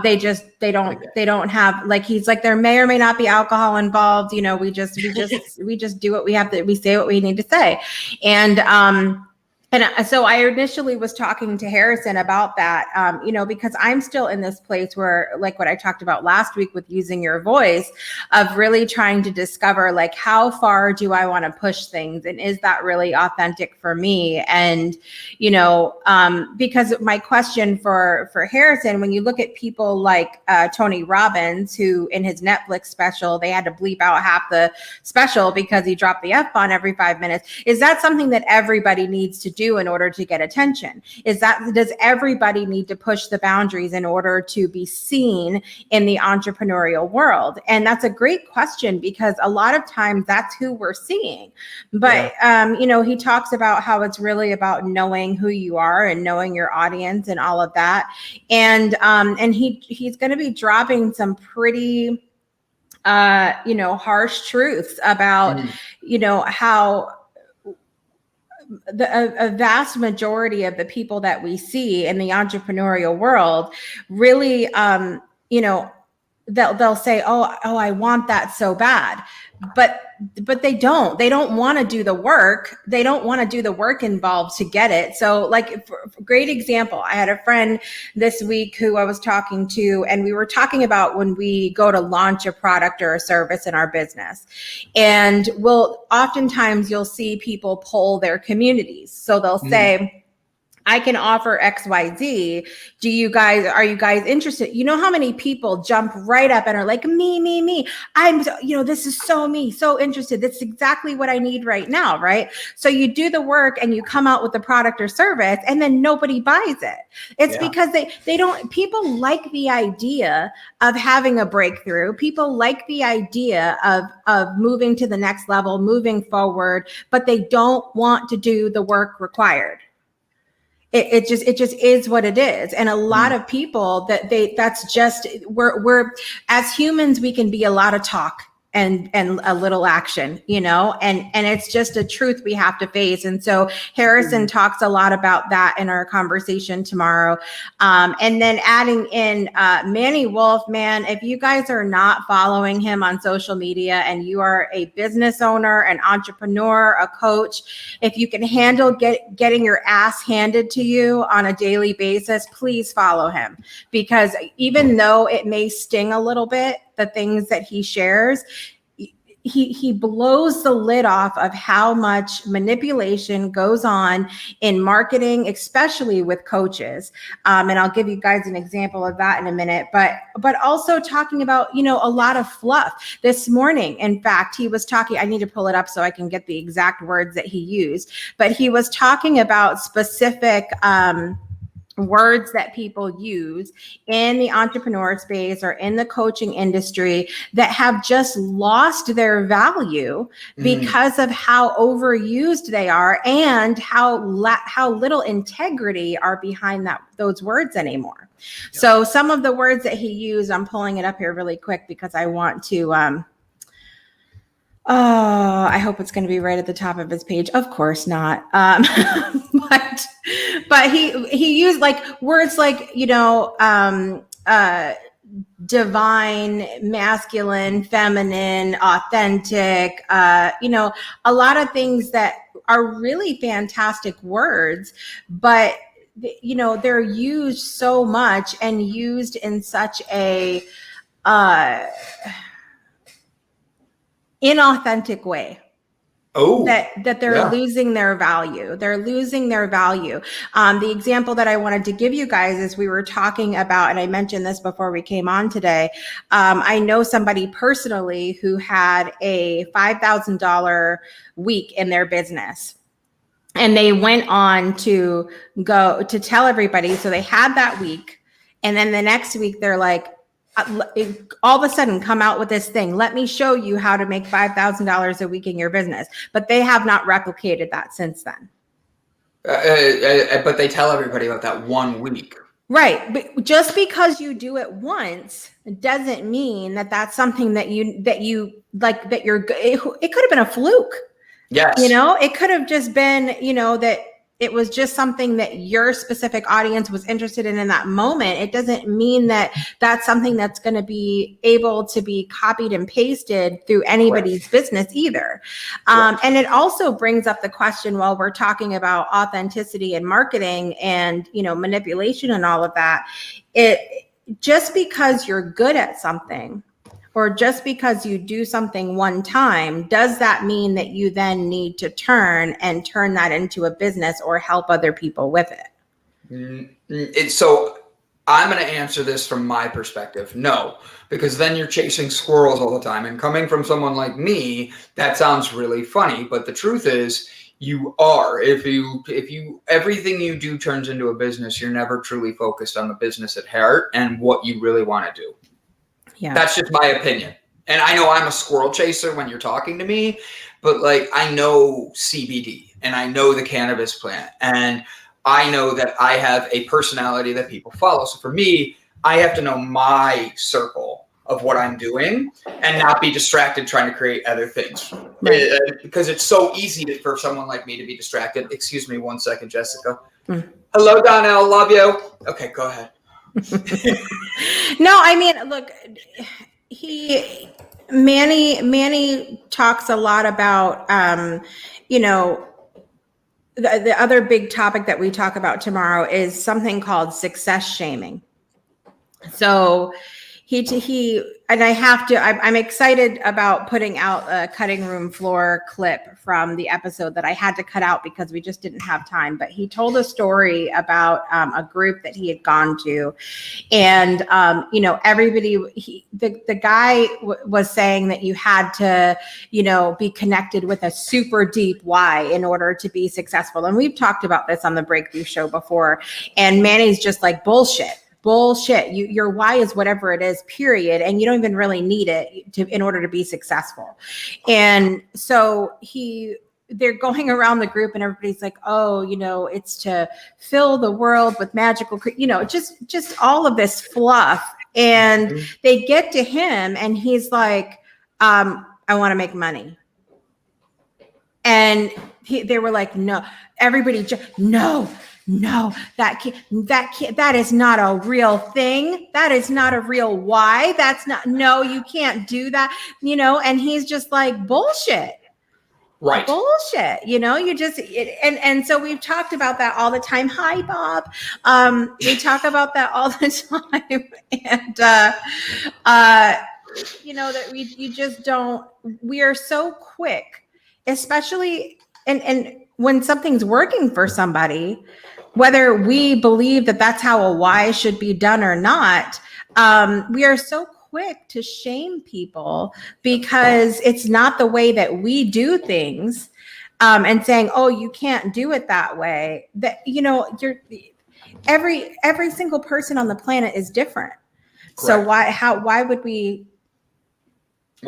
They don't have, he's there may or may not be alcohol involved. We just do what we have to, we say what we need to say. And so I initially was talking to Harrison about that, because I'm still in this place where, what I talked about last week with using your voice, of really trying to discover, how far do I want to push things? And is that really authentic for me? And, because my question for Harrison, when you look at people like Tony Robbins, who in his Netflix special, they had to bleep out half the special because he dropped the F-bomb every 5 minutes. Is that something that everybody needs to do? do in order to get attention? Does everybody need to push the boundaries in order to be seen in the entrepreneurial world? And that's a great question, because a lot of times that's who we're seeing. But, he talks about how it's really about knowing who you are and knowing your audience and all of that. And he's going to be dropping some pretty, harsh truths about, how a vast majority of the people that we see in the entrepreneurial world really, they'll say, oh, I want that so bad. But they don't want to do the work. They don't want to do the work involved to get it. So like, for great example, I had a friend this week who I was talking to, and we were talking about when we go to launch a product or a service in our business. And oftentimes you'll see people poll their communities. So they'll say, I can offer XYZ. Are you guys interested? You know how many people jump right up and are like, me. This is so me, so interested. That's exactly what I need right now, right? So you do the work and you come out with the product or service, and then nobody buys it. It's because people like the idea of having a breakthrough. People like the idea of moving to the next level, moving forward, but they don't want to do the work required. It just is what it is. And a lot of people we're as humans, we can be a lot of talk and a little action, and it's just a truth we have to face. And so Harrison talks a lot about that in our conversation tomorrow. And then adding in Manny Wolf, man, if you guys are not following him on social media and you are a business owner, an entrepreneur, a coach, if you can handle getting your ass handed to you on a daily basis, please follow him, because even though it may sting a little bit, the things that he shares, he blows the lid off of how much manipulation goes on in marketing, especially with coaches. And I'll give you guys an example of that in a minute, but also talking about, a lot of fluff. This morning, in fact, he was talking, I need to pull it up so I can get the exact words that he used, but he was talking about specific, words that people use in the entrepreneur space or in the coaching industry that have just lost their value because of how overused they are and how little integrity are behind those words anymore. Yeah. So some of the words that he used, I'm pulling it up here really quick because I want to I hope it's going to be right at the top of his page. Of course not. But he used words like, divine, masculine, feminine, authentic, a lot of things that are really fantastic words, but they're used so much and used in such a inauthentic way. That they're losing their value. They're losing their value. The example that I wanted to give you guys is we were talking about, and I mentioned this before we came on today. I know somebody personally who had a $5,000 week in their business. And they went on to go to tell everybody. So they had that week. And then the next week they're like, all of a sudden come out with this thing. Let me show you how to make $5,000 a week in your business. But they have not replicated that since then. But they tell everybody about that 1 week. Right. But just because you do it once doesn't mean that that's something that you like, that it could have been a fluke. Yes. It could have just been, that it was just something that your specific audience was interested in that moment. It doesn't mean that that's something that's going to be able to be copied and pasted through anybody's business either. And it also brings up the question, while we're talking about authenticity and marketing and, manipulation and all of that, just because you're good at something, or just because you do something one time, does that mean that you then need to turn that into a business or help other people with it? So I'm going to answer this from my perspective. No, because then you're chasing squirrels all the time. And coming from someone like me, that sounds really funny. But the truth is, you are. If you everything you do turns into a business, you're never truly focused on the business at heart and what you really want to do. Yeah. That's just my opinion. And I know I'm a squirrel chaser when you're talking to me, but like I know CBD and I know the cannabis plant and I know that I have a personality that people follow. So for me, I have to know my circle of what I'm doing and not be distracted trying to create other things. Right. Because it's so easy for someone like me to be distracted. Excuse me 1 second, Jessica. Mm. Hello, Donnell. Love you. Okay, go ahead. No, I mean, look, Manny talks a lot about, the other big topic that we talk about tomorrow is something called success shaming. So I'm excited about putting out a cutting room floor clip from the episode that I had to cut out because we just didn't have time. But he told a story about a group that he had gone to, and everybody. The guy was saying that you had to, be connected with a super deep why in order to be successful. And we've talked about this on the Breakthrough Show before. And Manny's just like bullshit. Your why is whatever it is, period, and you don't even really need it in order to be successful. And so they're going around the group and everybody's like, oh, it's to fill the world with magical, just all of this fluff. And they get to him and he's like, I want to make money. And they were like, no, everybody no, that is not a real thing. That is not a real why. No, you can't do that, and he's just like, bullshit. Right. Bullshit. And so we've talked about that all the time. Hi, Bob. We talk about that all the time. And, that you just don't, we are so quick, especially, and when something's working for somebody, whether we believe that that's how a why should be done or not, we are so quick to shame people because it's not the way that we do things, and saying, oh, you can't do it that way. That, every single person on the planet is different. Correct. So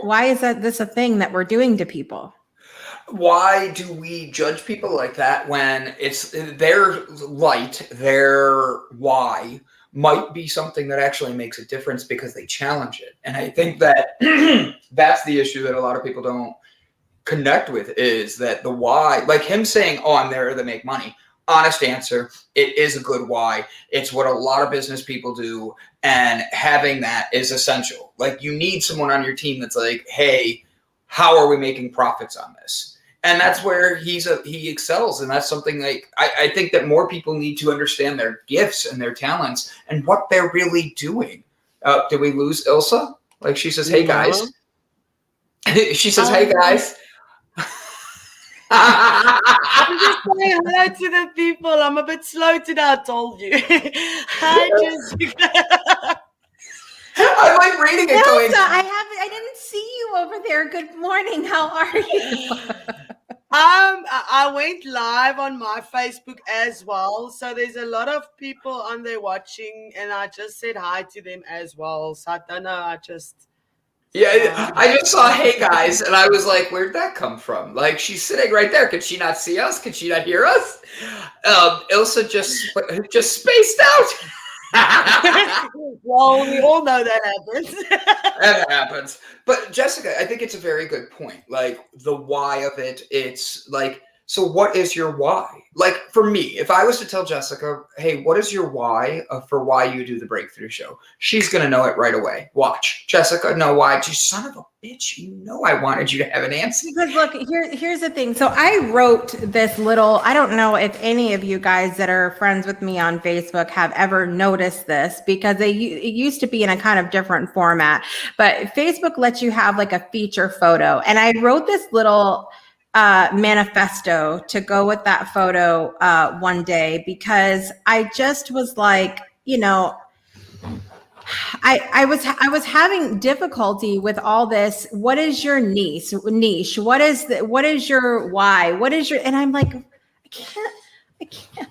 why is this a thing that we're doing to people? Why do we judge people like that when it's their light, their why might be something that actually makes a difference because they challenge it? And I think that that's the issue that a lot of people don't connect with, is that the why, like him saying, oh, I'm there to make money. Honest answer, it is a good why. It's what a lot of business people do. And having that is essential. Like you need someone on your team that's like, hey, how are we making profits on this? And that's where he excels. And that's something like, I think that more people need to understand their gifts and their talents and what they're really doing. Did we lose Ilse? Like she says, hey guys. She says, hey guys. I'm just saying hello to the people. I'm a bit slow today, I told you. Hi, Jessica. I'm like reading it going. I didn't see you over there. Good morning. How are you? I went live on my Facebook as well. So there's a lot of people on there watching, and I just said hi to them as well. So I don't know. I just saw hey guys, and I was like, where'd that come from? Like she's sitting right there. Could she not see us? Could she not hear us? Ilse just spaced out. Well, we all know that happens. That happens. But Jessica, I think it's a very good point. Like the why of it, it's like, so what is your why? Like for me, if I was to tell Jessica, hey, what is your why for why you do the Breakthrough Show? She's going to know it right away. Watch. Jessica, no, why? You son of a bitch. I wanted you to have an answer. Because look, here's the thing. So I wrote this little, I don't know if any of you guys that are friends with me on Facebook have ever noticed this, because it used to be in a kind of different format, but Facebook lets you have like a feature photo. And I wrote this little manifesto to go with that photo one day, because I just was like, I I was having difficulty with all this. What is your niche? What is your why? What is your, and I'm like, I can't.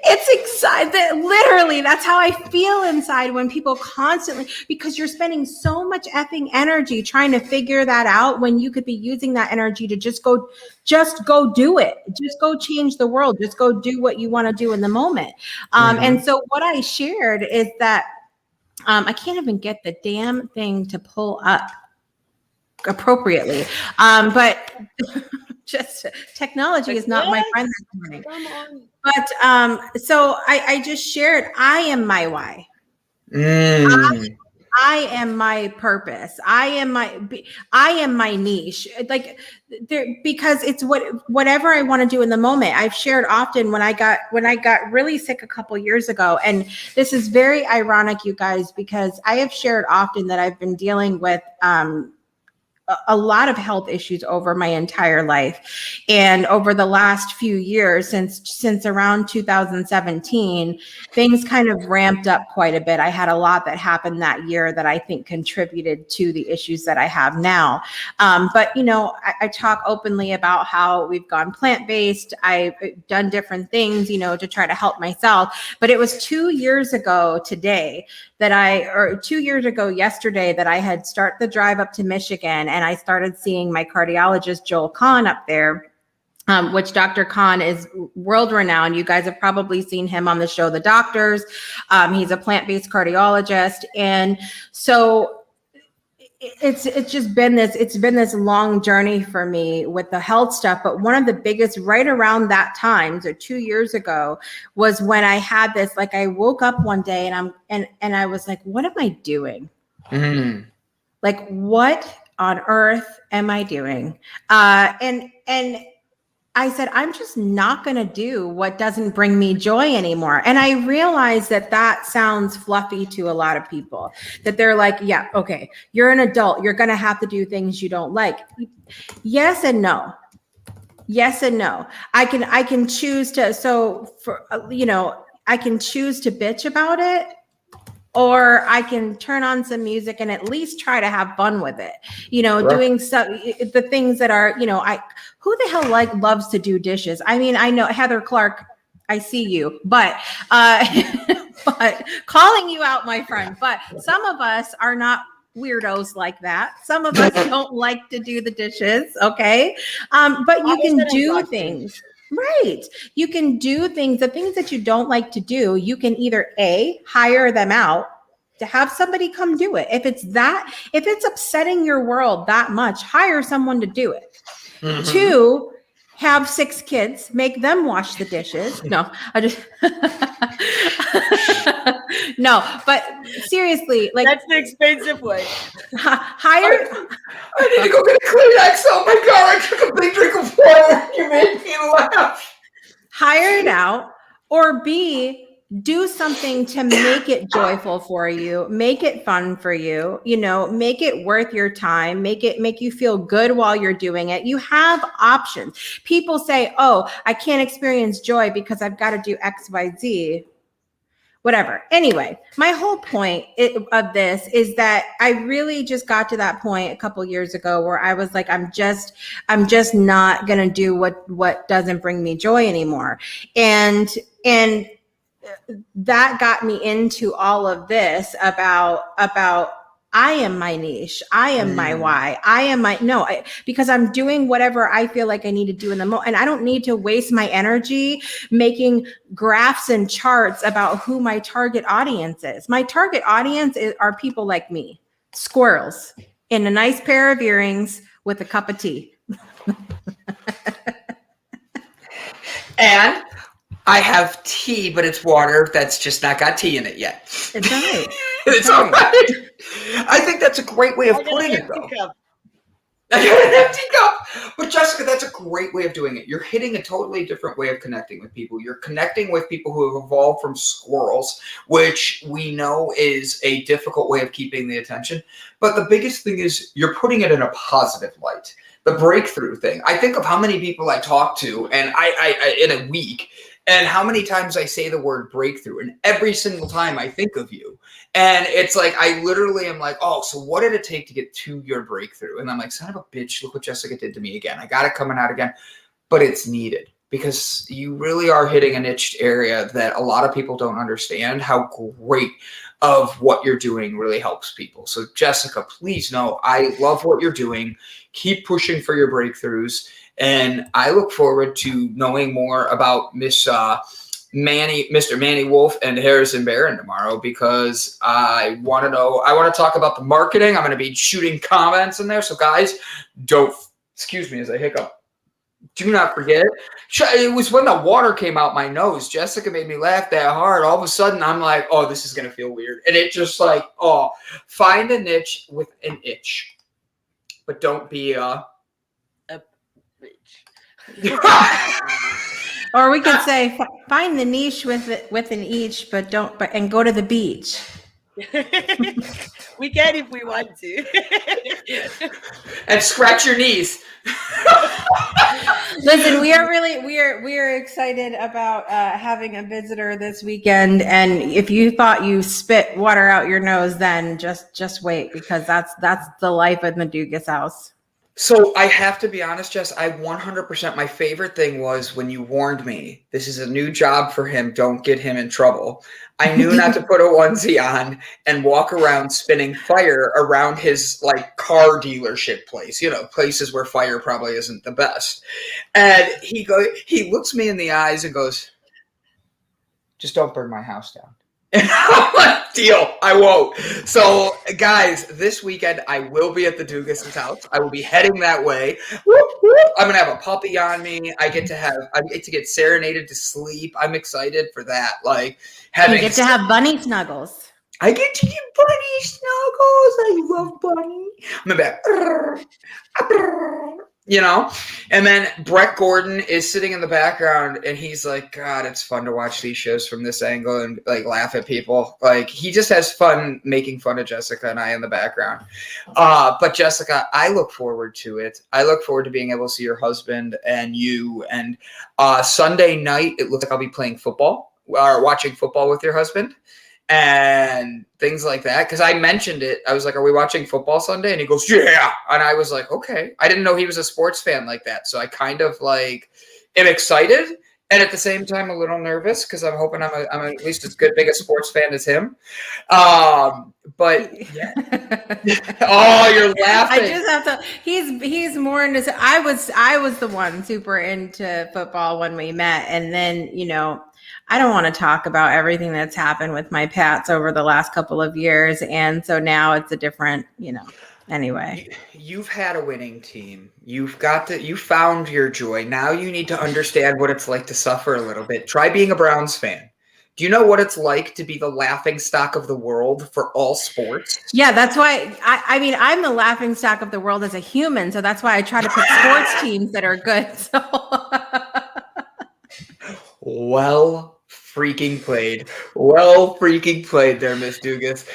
It's exciting. Literally, that's how I feel inside when people constantly, because you're spending so much effing energy trying to figure that out when you could be using that energy to just go do it. Just go change the world. Just go do what you want to do in the moment. And so what I shared is that I can't even get the damn thing to pull up appropriately. But just technology is not my friend this morning. Come on. But so I just shared, I am my why. I am my purpose. I am my niche. Like there, because it's whatever I want to do in the moment. I've shared often when I got really sick a couple years ago, and this is very ironic, you guys, because I have shared often that I've been dealing with a lot of health issues over my entire life. And over the last few years, since around 2017, things kind of ramped up quite a bit. I had a lot that happened that year that I think contributed to the issues that I have now. But, you know, I talk openly about how we've gone plant-based. I've done different things, you know, to try to help myself. But it was 2 years ago today or 2 years ago yesterday that I had started the drive up to Michigan, and I started seeing my cardiologist, Joel Kahn, up there, which Dr. Kahn is world renowned. You guys have probably seen him on the show, The Doctors. He's a plant-based cardiologist. And so it's been this long journey for me with the health stuff. But one of the biggest right around that time, so 2 years ago, was when I had this, like, I woke up one day and I was like, what am I doing? Like, what on earth am I doing? And I said, I'm just not going to do what doesn't bring me joy anymore. And I realized that sounds fluffy to a lot of people, that they're like, yeah, okay, you're an adult. You're going to have to do things you don't like. Yes and no. Yes and no. I can choose to, I can choose to bitch about it, or I can turn on some music and at least try to have fun with it. You know, right. Doing the things that are, you know, who the hell loves to do dishes? I mean, I know Heather Clark, I see you, but calling you out, my friend. But some of us are not weirdos like that. Some of us don't like to do the dishes. Okay. But you can do things. Right. You can do things, the things that you don't like to do, you can either hire them out to have somebody come do it. If it's upsetting your world that much, hire someone to do it. 2, have 6 kids, make them wash the dishes. No, no, but seriously, like, that's the expensive way. Hire. I need to go get a Kleenex. Oh my God, I took a big drink of water. You made me laugh. Hire it out, or B, do something to make it joyful for you, make it fun for you, you know, make it worth your time, make you feel good while you're doing it. You have options. People say, oh, I can't experience joy because I've got to do X, Y, Z. Whatever. Anyway, my whole point of this is that I really just got to that point a couple years ago where I was like, I'm just not going to do what doesn't bring me joy anymore. And that got me into all of this about I am my niche. I am my why. Because I'm doing whatever I feel like I need to do in the moment. And I don't need to waste my energy making graphs and charts about who my target audience is. My target audience are people like me, squirrels in a nice pair of earrings with a cup of tea. And I have tea, but it's water that's just not got tea in it yet. It's all right. It's all right. I think that's a great way of putting it, though. I got an empty cup. But Jessica, that's a great way of doing it. You're hitting a totally different way of connecting with people. You're connecting with people who have evolved from squirrels, which we know is a difficult way of keeping the attention. But the biggest thing is you're putting it in a positive light. The breakthrough thing. I think of how many people I talk to, and I in a week. and how many times I say the word breakthrough, and every single time I think of you. And it's like, I literally am like, oh, so what did it take to get to your breakthrough? And I'm like, son of a bitch, look what Jessica did to me again. I got it coming out again, but it's needed because you really are hitting a niche area that a lot of people don't understand how great of what you're doing really helps people. So Jessica, please know I love what you're doing. Keep pushing for your breakthroughs. And I look forward to knowing more about Mr. Manny Wolf and Harrison Barron tomorrow, because I want to talk about the marketing. I'm going to be shooting comments in there. So guys, excuse me as I hiccup. Do not forget. It was when the water came out my nose. Jessica made me laugh that hard. All of a sudden, I'm like, oh, this is going to feel weird. And it just like, oh, find a niche with an itch. But don't be a bitch. Or we could say, find the niche with an each, and go to the beach. We can if we want to. And scratch your knees. Listen, we are excited about having a visitor this weekend. And if you thought you spit water out your nose, then just wait, because that's the life in the Dugas house. So I have to be honest, Jess, I 100%, my favorite thing was when you warned me, this is a new job for him, don't get him in trouble. I knew not to put a onesie on and walk around spinning fire around his like car dealership place, places where fire probably isn't the best. And he looks me in the eyes and goes, just don't burn my house down. And I'm like, deal, I won't. So, guys, this weekend I will be at the Dugas' house. I will be heading that way. Whoop, whoop. I'm gonna have a puppy on me. I get to get serenaded to sleep. I'm excited for that. Like you get to have bunny snuggles. I get to get bunny snuggles. I love bunny. I'm gonna be and then Brett Gordon is sitting in the background and he's like, God, it's fun to watch these shows from this angle and like laugh at people. Like he just has fun making fun of Jessica and I in the background. But Jessica, I look forward to it. I look forward to being able to see your husband and you. And Sunday night, it looks like I'll be playing football or watching football with your husband and things like that. Because I mentioned it. I was like, are we watching football Sunday? And he goes, yeah. And I was like, okay. I didn't know he was a sports fan like that. So I kind of like am excited and at the same time a little nervous because I'm hoping I'm at least as big a sports fan as him. But yeah. Oh, you're laughing. I just have to. He's more into. I was the one super into football when we met, and then I don't want to talk about everything that's happened with my Pats over the last couple of years. And so now it's a different, anyway. You've had a winning team. You found your joy. Now you need to understand what it's like to suffer a little bit. Try being a Browns fan. Do you know what it's like to be the laughing stock of the world for all sports? Yeah, that's why I'm the laughing stock of the world as a human. So that's why I try to pick sports teams that are good. So Well freaking played there, Miss Dugas.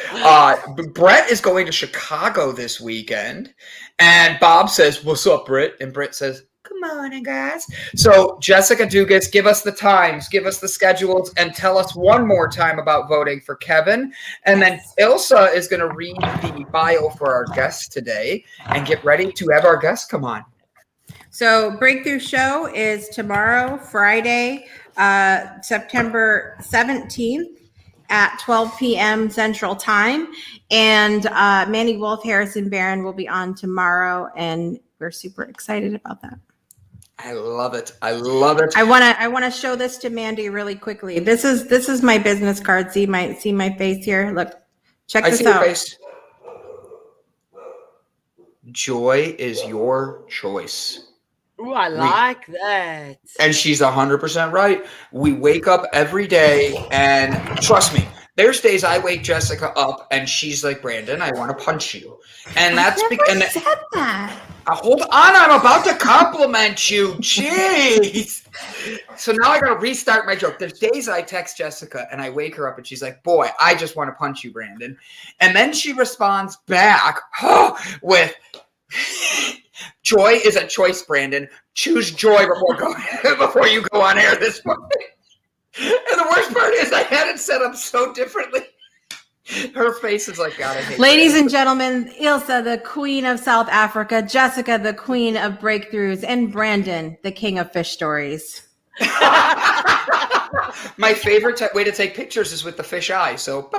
Brett is going to Chicago this weekend, and Bob says, "What's up, Brett?" And Brett says, "Good morning, guys." So Jessica Dugas, give us the times, give us the schedules, and tell us one more time about voting for Kevin. And then Ilse is going to read the bio for our guest today and get ready to have our guest come on. So Breakthrough Show is tomorrow, Friday, September 17th at 12 p.m. Central Time. And Manny Wolf, Harrison Barron will be on tomorrow, and we're super excited about that. I love it. I want to show this to Mandy really quickly. This is my business card. See my face here. Look, check this out. Your face. Joy is your choice. Ooh, I like that. And she's 100% right. We wake up every day, and trust me, there's days I wake Jessica up, and she's like, "Brandon, I want to punch you." And that's because said that. Hold on, I'm about to compliment you. Jeez. So now I got to restart my joke. There's days I text Jessica, and I wake her up, and she's like, "Boy, I just want to punch you, Brandon." And then she responds back with, "Joy is a choice, Brandon. Choose joy before you go on air this morning." And the worst part is I had it set up so differently. Her face is like, God, I hate Ladies that. and gentlemen, Ilse, the queen of South Africa, Jessica, the queen of breakthroughs, and Brandon, the king of fish stories. My favorite way to take pictures is with the fish eye. So,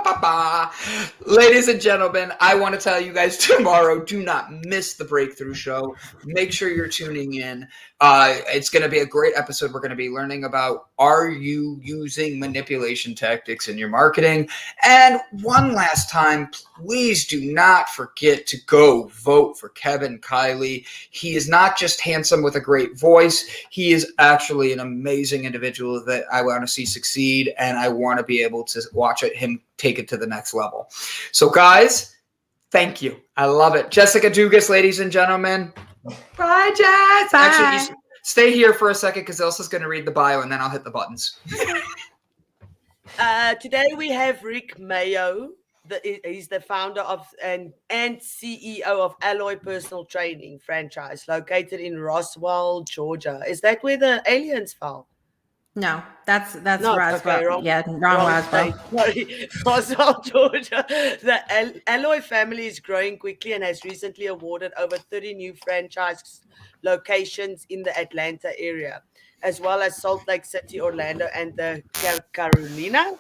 ladies and gentlemen, I want to tell you guys tomorrow, do not miss the Breakthrough Show. Make sure you're tuning in. It's going to be a great episode. We're going to be learning about, are you using manipulation tactics in your marketing? And one last time, please do not forget to go vote for Kevin Kiley. He is not just handsome with a great voice. He is actually an amazing individual that I want to see succeed, and I want to be able to watch him take it to the next level. So, guys, thank you. I love it. Jessica Dugas, ladies and gentlemen. Bye, Jess. Bye. Actually, stay here for a second because Elsa's going to read the bio, and then I'll hit the buttons. Today we have Rick Mayo. He's the founder of and CEO of Alloy Personal Training franchise located in Roswell, Georgia. Is that where the aliens fell? No, that's No, Roswell. okay, wrong Roswell. state. Sorry, Roswell, Georgia. The Alloy family is growing quickly and has recently awarded over 30 new franchise locations in the Atlanta area, as well as Salt Lake City, Orlando, and the Carolinas.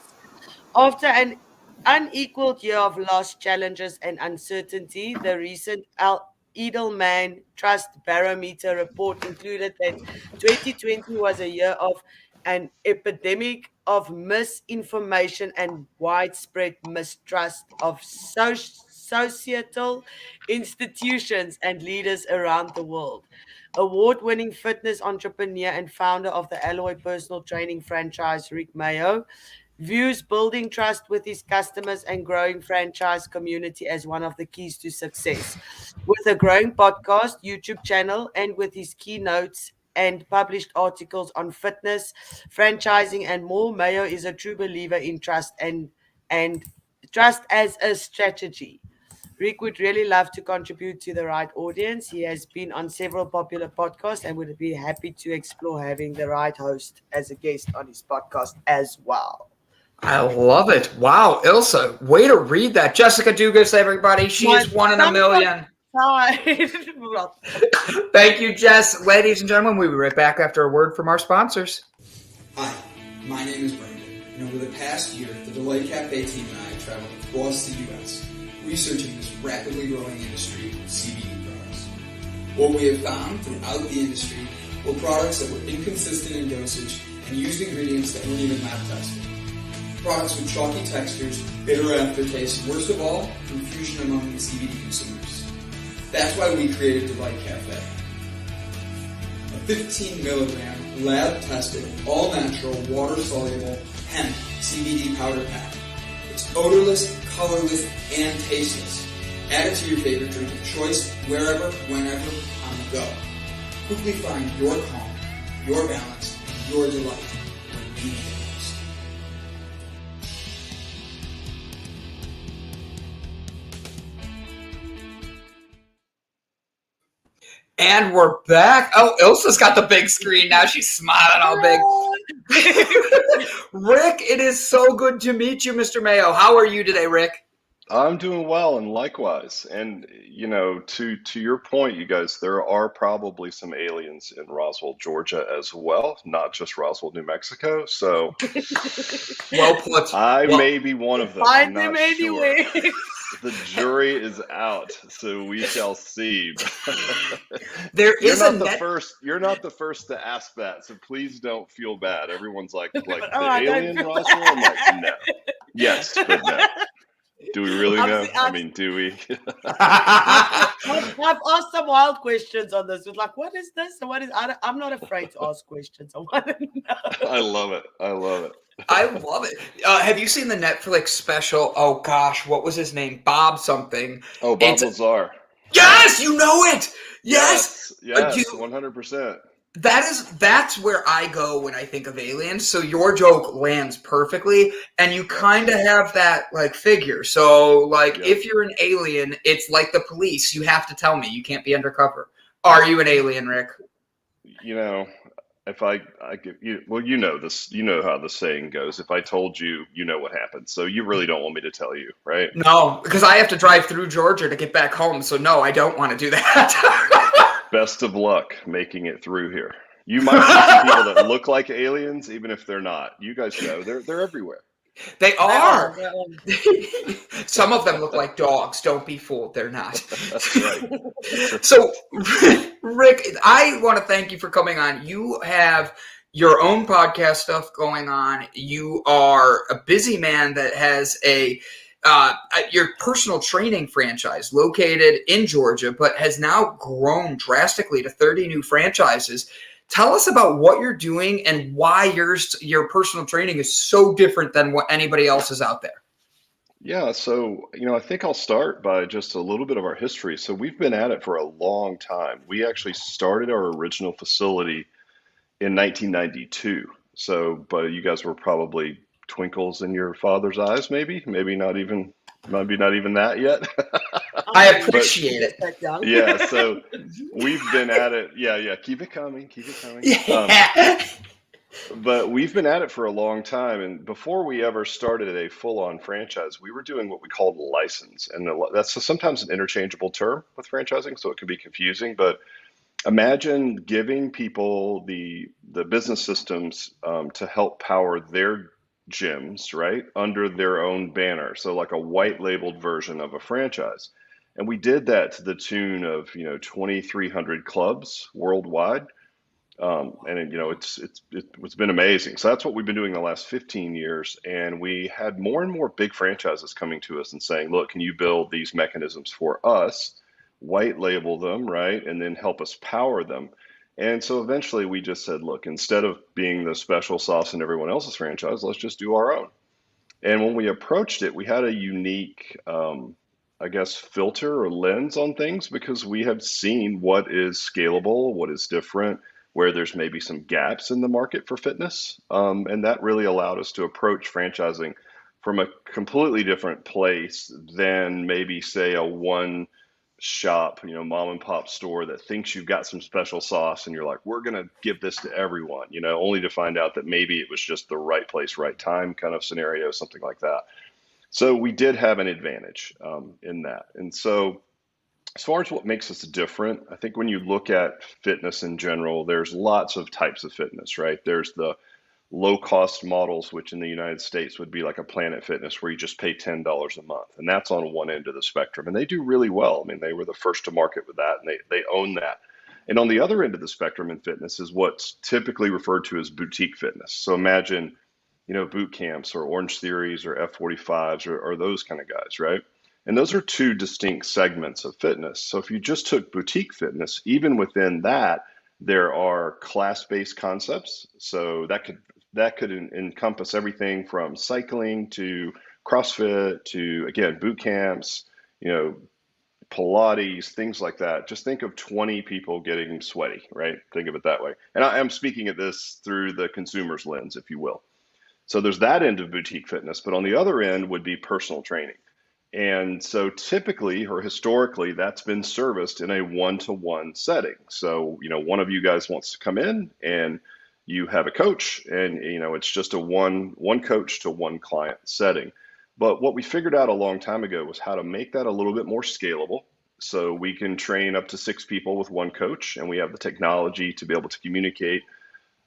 After an unequaled year of loss, challenges, and uncertainty, the recent Edelman Trust Barometer Report concluded that 2020 was a year of an epidemic of misinformation and widespread mistrust of societal institutions and leaders around the world. Award-winning fitness entrepreneur and founder of the Alloy Personal Training franchise, Rick Mayo, views building trust with his customers and growing franchise community as one of the keys to success. With a growing podcast, YouTube channel, and with his keynotes and published articles on fitness, franchising, and more, Mayo is a true believer in trust and trust as a strategy. Rick would really love to contribute to the right audience. He has been on several popular podcasts and would be happy to explore having the right host as a guest on his podcast as well. I love it. Wow, Ilse, way to read that. Jessica Dugas, everybody. She is one in a million. Thank you, Jess. Ladies and gentlemen, we'll be right back after a word from our sponsors. Hi, my name is Brandon, and over the past year, the Delight Cafe team and I traveled across the U.S. researching this rapidly growing industry of CBD products. What we have found throughout the industry were products that were inconsistent in dosage and used ingredients that weren't even lab tested. Products with chalky textures, bitter aftertaste, and worst of all, confusion among the CBD consumers. That's why we created Delight Cafe. A 15 milligram, lab-tested, all-natural, water-soluble hemp CBD powder pack. It's odorless, colorless, and tasteless. Add it to your favorite drink of choice, wherever, whenever, on the go. Quickly find your calm, your balance, and your delight when you need it most. And we're back. Oh, Ilsa's got the big screen now. She's smiling all big. Rick, it is so good to meet you, Mr. Mayo. How are you today, Rick? I'm doing well, and likewise. And to your point, you guys, there are probably some aliens in Roswell, Georgia, as well, not just Roswell, New Mexico. So, well put. I may be one of them. I'm not sure. Anyway. The jury is out, so we shall see. There is You're not the first to ask that, so please don't feel bad. Everyone's like the alien Roswell. I'm like, no. Yes, but no. Do we really know? I mean, do we? I've asked some wild questions on this. It's like, what is this? And what is? I'm not afraid to ask questions. I want to know. I love it. I love it. I love it. Have you seen the Netflix special? Oh gosh, what was his name? Bob something. Oh, Bob Lazar. Yes, you know it. Yes, 100%. That's where I go when I think of aliens. So your joke lands perfectly, and you kind of have that like figure. So if you're an alien, it's like the police. You have to tell me. You can't be undercover. Are you an alien, Rick? give you, well, you know this, you know how the saying goes. If I told you, you know what happened. So you really don't want me to tell you, right? No, because I have to drive through Georgia to get back home. So no, I don't want to do that. Best of luck making it through here. You might see some people that look like aliens, even if they're not. You guys know they're everywhere. They are. They are. Some of them look like dogs. Don't be fooled. They're not. That's right. That's right. So, Rick, I want to thank you for coming on. You have your own podcast stuff going on. You are a busy man that has your personal training franchise located in Georgia, but has now grown drastically to 30 new franchises. Tell us about what you're doing and why your personal training is so different than what anybody else is out there. Yeah, so, I think I'll start by just a little bit of our history. So we've been at it for a long time. We actually started our original facility in 1992. So, but you guys were probably twinkles in your father's eyes, maybe not even that yet. I appreciate it. Yeah, so we've been at it. Yeah, keep it coming. Yeah. But we've been at it for a long time, and before we ever started a full-on franchise, we were doing what we called a license, and that's sometimes an interchangeable term with franchising, so it can be confusing. But imagine giving people the business systems to help power their gyms, right, under their own banner, so like a white-labeled version of a franchise. And we did that to the tune of 2,300 clubs worldwide. And it's been amazing. So that's what we've been doing the last 15 years. And we had more and more big franchises coming to us and saying, look, can you build these mechanisms for us, white label them, right? And then help us power them. And so eventually we just said, look, instead of being the special sauce in everyone else's franchise, let's just do our own. And when we approached it, we had a unique, filter or lens on things because we have seen what is scalable, what is different, where there's maybe some gaps in the market for fitness. And that really allowed us to approach franchising from a completely different place than maybe, say, a one shop, mom and pop store that thinks you've got some special sauce and you're like, we're going to give this to everyone, only to find out that maybe it was just the right place, right time kind of scenario, something like that. So we did have an advantage in that. And so as far as what makes us different, I think when you look at fitness in general, there's lots of types of fitness, right? There's the low cost models, which in the United States would be like a Planet Fitness where you just pay $10 a month. And that's on one end of the spectrum. And they do really well. I mean, they were the first to market with that and they own that. And on the other end of the spectrum in fitness is what's typically referred to as boutique fitness. So imagine, boot camps or Orange Theories or F45s or those kind of guys, right? And those are two distinct segments of fitness. So if you just took boutique fitness, even within that, there are class-based concepts. So that could encompass everything from cycling to CrossFit to, again, boot camps, Pilates, things like that. Just think of 20 people getting sweaty, right? Think of it that way. And I am speaking of this through the consumer's lens, if you will. So there's that end of boutique fitness, but on the other end would be personal training. And so typically or historically, that's been serviced in a one-to-one setting. So, one of you guys wants to come in and you have a coach and, it's just a one coach to one client setting. But what we figured out a long time ago was how to make that a little bit more scalable. So we can train up to 6 people with one coach, and we have the technology to be able to communicate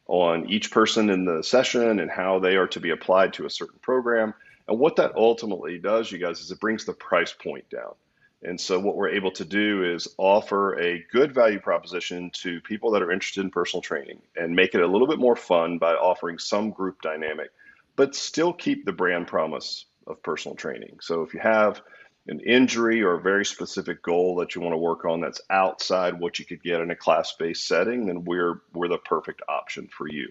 on each person in the session and how they are to be applied to a certain program. And what that ultimately does, you guys, is it brings the price point down. And so what we're able to do is offer a good value proposition to people that are interested in personal training and make it a little bit more fun by offering some group dynamic, but still keep the brand promise of personal training. So if you have an injury or a very specific goal that you want to work on that's outside what you could get in a class-based setting, then we're the perfect option for you.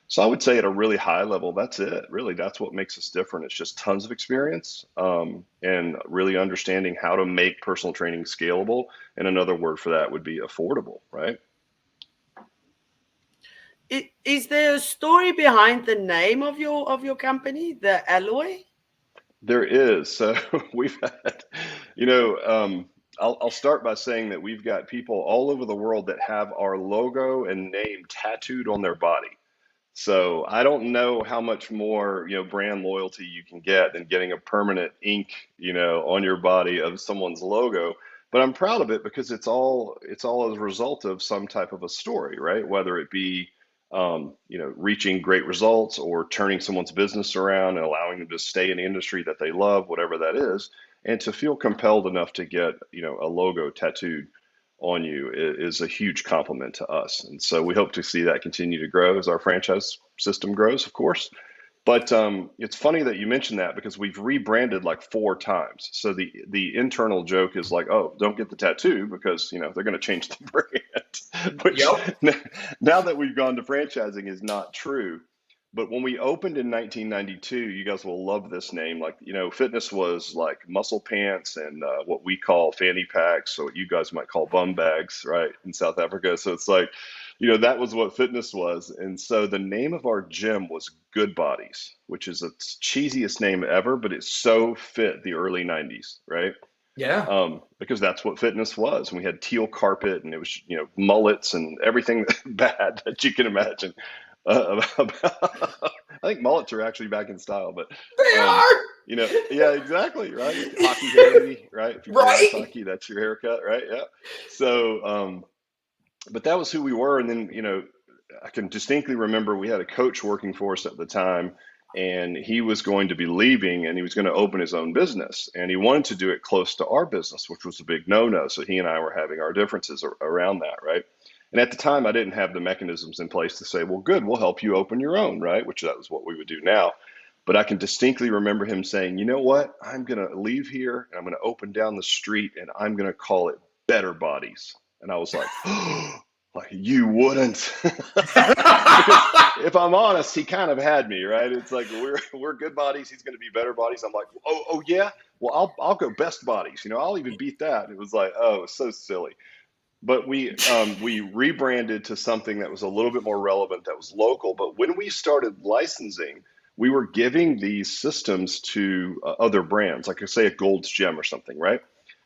So I would say at a really high level, that's it. Really, that's what makes us different. It's just tons of experience and really understanding how to make personal training scalable. And another word for that would be affordable, right? Is there a story behind the name of your company, the Alloy? There is. So we've had, I'll start by saying that we've got people all over the world that have our logo and name tattooed on their body. So I don't know how much more, brand loyalty you can get than getting a permanent ink, on your body of someone's logo. But I'm proud of it because it's all as a result of some type of a story, right? Whether it be, reaching great results or turning someone's business around and allowing them to stay in the industry that they love, whatever that is, and to feel compelled enough to get, a logo tattooed on you is a huge compliment to us. And so we hope to see that continue to grow as our franchise system grows, of course. But it's funny that you mentioned that because we've rebranded like 4 times. So the internal joke is like, oh, don't get the tattoo because they're going to change the brand. Which now that we've gone to franchising is not true. But when we opened in 1992, you guys will love this name. Like, fitness was like muscle pants and what we call fanny packs, or what you guys might call bum bags, right, in South Africa. So it's like, that was what fitness was. And so the name of our gym was Good Bodies, which is the cheesiest name ever, but it so fit the early 90s, right? Yeah. Because that's what fitness was. And we had teal carpet and it was, mullets and everything bad that you can imagine. I think mullets are actually back in style, but They are. Yeah, exactly, right? Hockey baby, right? If you play Right. ice hockey, that's your haircut, right? Yeah. So, but that was who we were. And then, I can distinctly remember we had a coach working for us at the time, and he was going to be leaving and he was going to open his own business. And he wanted to do it close to our business, which was a big no-no. So he and I were having our differences around that, right? And at the time, I didn't have the mechanisms in place to say, well, good, we'll help you open your own, right? Which that was what we would do now. But I can distinctly remember him saying, you know what? I'm going to leave here and I'm going to open down the street and I'm going to call it Better Bodies. And I was like, like you wouldn't. Because if I'm honest, he kind of had me, right? It's like we're Good Bodies. He's going to be Better Bodies. I'm like, oh yeah. Well, I'll go Best Bodies. I'll even beat that. It was like, oh, it's so silly. But we rebranded to something that was a little bit more relevant, that was local. But when we started licensing, we were giving these systems to other brands, like say a Gold's Gym or something, right?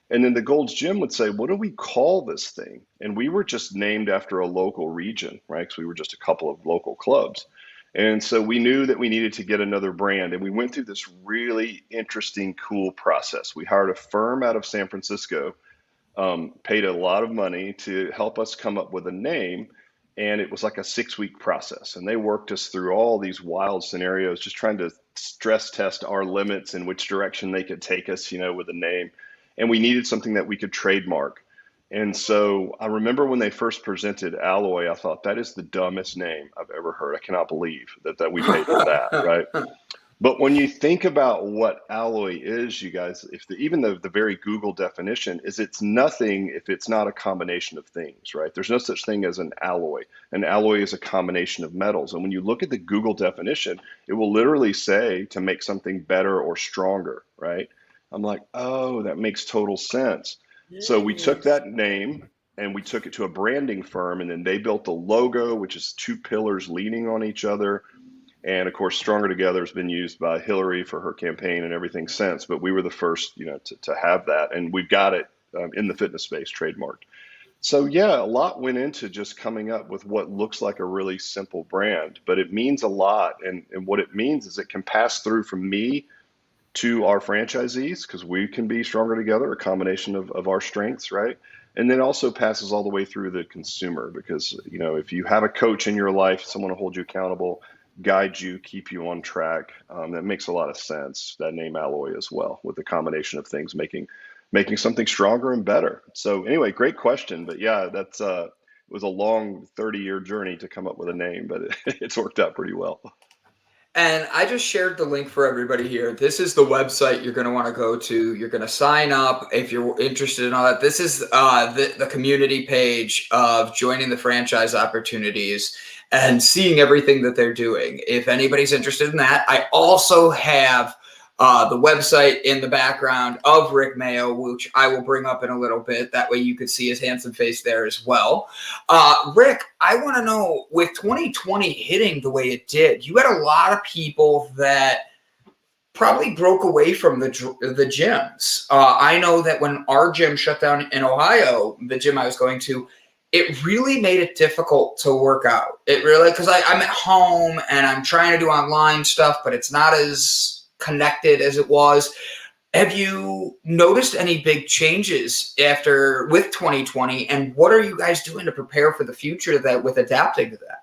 And then the Gold's Gym would say, what do we call this thing? And we were just named after a local region, right? Because we were just a couple of local clubs. And so we knew that we needed to get another brand. And we went through this really interesting, cool process. We hired a firm out of San Francisco, paid a lot of money to help us come up with a name. And it was like a 6-week process. And they worked us through all these wild scenarios, just trying to stress test our limits and which direction they could take us, with a name. And we needed something that we could trademark. And so I remember when they first presented Alloy, I thought, that is the dumbest name I've ever heard. I cannot believe that we paid for that, right? But when you think about what alloy is, you guys, even the very Google definition is it's nothing if it's not a combination of things, right? There's no such thing as an alloy. An alloy is a combination of metals. And when you look at the Google definition, it will literally say to make something better or stronger, right? I'm like, oh, that makes total sense. So we took that name and we took it to a branding firm, and then they built the logo, which is 2 pillars leaning on each other. And of course, Stronger Together has been used by Hillary for her campaign and everything since. But we were the first, to have that, and we've got it in the fitness space trademarked. So yeah, a lot went into just coming up with what looks like a really simple brand, but it means a lot. And what it means is it can pass through from me to our franchisees, because we can be stronger together, a combination of our strengths, right? And then also passes all the way through the consumer, because if you have a coach in your life, someone to hold you accountable, guide you, keep you on track, that makes a lot of sense. That name Alloy as well, with the combination of things making something stronger and better. So anyway, great question. But yeah, that's it was a long 30-year journey to come up with a name, but it's worked out pretty well. And I just shared the link for everybody here. This is the website you're going to want to go to. You're going to sign up if you're interested in all that. This is the community page of joining the franchise opportunities and seeing everything that they're doing. If anybody's interested in that, I also have the website in the background of Rick Mayo, which I will bring up in a little bit. That way you could see his handsome face there as well. Rick, I want to know, with 2020 hitting the way it did, you had a lot of people that probably broke away from the gyms. I know that when our gym shut down in Ohio, the gym I was going to, it really made it difficult to work out. It really, because I'm at home and I'm trying to do online stuff, but it's not as connected as it was. Have you noticed any big changes with 2020, and what are you guys doing to prepare for the future with adapting to that?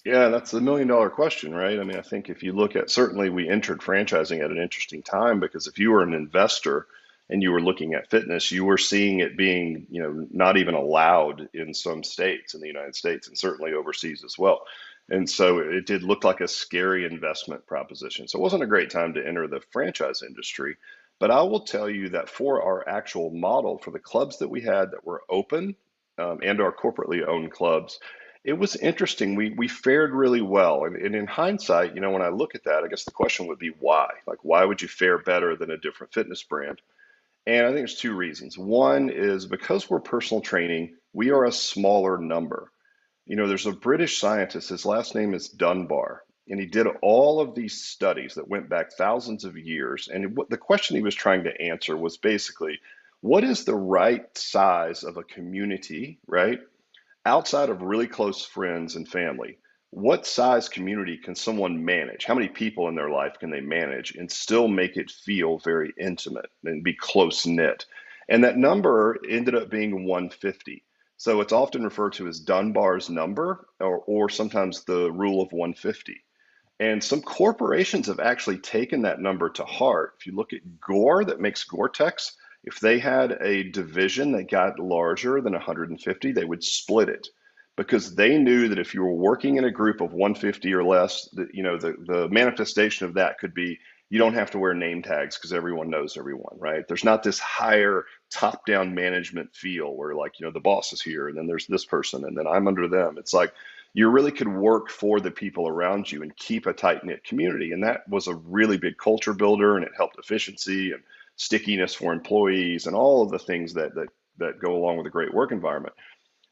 Yeah, that's the $1 million question, right? I mean, I think if you look at, certainly we entered franchising at an interesting time, because if you were an investor and you were looking at fitness, you were seeing it being, not even allowed in some states in the United States, and certainly overseas as well. And so it did look like a scary investment proposition. So it wasn't a great time to enter the franchise industry. But I will tell you that for our actual model, for the clubs that we had that were open, and our corporately owned clubs, it was interesting. We fared really well. And in hindsight, when I look at that, I guess the question would be why? Like, why would you fare better than a different fitness brand? And I think there's two reasons. One is because we're personal training, we are a smaller number. There's a British scientist, his last name is Dunbar, and he did all of these studies that went back thousands of years. And the question he was trying to answer was basically, what is the right size of a community, right? Outside of really close friends and family, what size community can someone manage? How many people in their life can they manage and still make it feel very intimate and be close knit? And that number ended up being 150. So it's often referred to as Dunbar's number, or sometimes the rule of 150. And some corporations have actually taken that number to heart. If you look at Gore, that makes Gore-Tex, if they had a division that got larger than 150, they would split it, because they knew that if you were working in a group of 150 or less, the manifestation of that could be, you don't have to wear name tags because everyone knows everyone, right? There's not this higher top-down management feel where, like, the boss is here and then there's this person and then I'm under them. It's like you really could work for the people around you and keep a tight-knit community. And that was a really big culture builder, and it helped efficiency and stickiness for employees and all of the things that go along with a great work environment.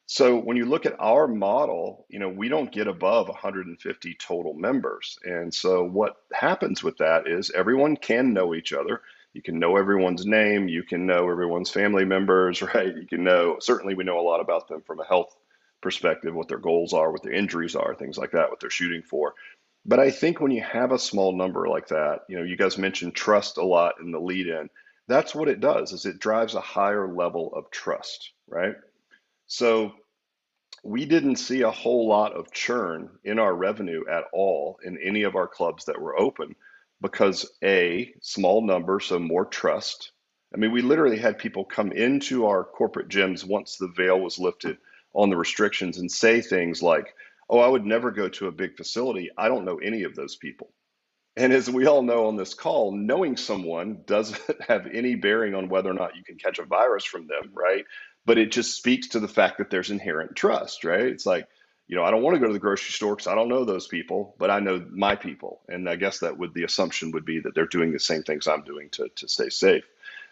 So when you look at our model, we don't get above 150 total members. And so what happens with that is everyone can know each other. You can know everyone's name. You can know everyone's family members, right? You can know, certainly we know a lot about them from a health perspective, what their goals are, what their injuries are, things like that, what they're shooting for. But I think when you have a small number like that, you guys mentioned trust a lot in the lead in. That's what it does, is it drives a higher level of trust, right? So we didn't see a whole lot of churn in our revenue at all in any of our clubs that were open, because small number, so more trust. I mean, we literally had people come into our corporate gyms once the veil was lifted on the restrictions and say things like, oh, I would never go to a big facility. I don't know any of those people. And as we all know on this call, knowing someone doesn't have any bearing on whether or not you can catch a virus from them, right? But it just speaks to the fact that there's inherent trust, right? It's like, I don't want to go to the grocery store because I don't know those people, but I know my people. And I guess the assumption would be that they're doing the same things I'm doing to stay safe.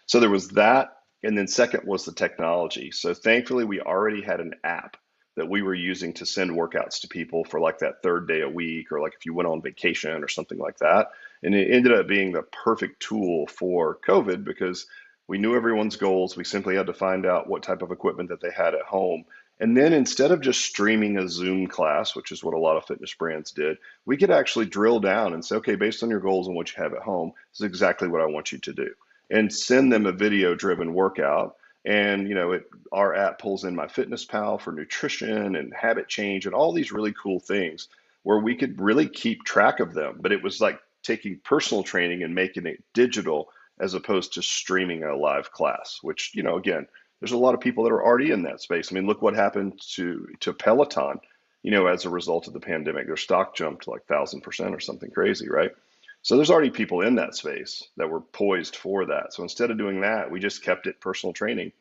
So there was that. And then second was the technology. So thankfully, we already had an app that we were using to send workouts to people for like that third day a week, or like if you went on vacation or something like that. And it ended up being the perfect tool for COVID, because we knew everyone's goals. We simply had to find out what type of equipment that they had at home. And then instead of just streaming a Zoom class, which is what a lot of fitness brands did, we could actually drill down and say, okay, based on your goals and what you have at home, this is exactly what I want you to do. And send them a video-driven workout. And, our app pulls in MyFitnessPal for nutrition and habit change and all these really cool things where we could really keep track of them. But it was like taking personal training and making it digital as opposed to streaming a live class, which, again, there's a lot of people that are already in that space. I mean, look what happened to Peloton, as a result of the pandemic. Their stock jumped like 1,000% or something crazy, right? So there's already people in that space that were poised for that. So instead of doing that, we just kept it personal training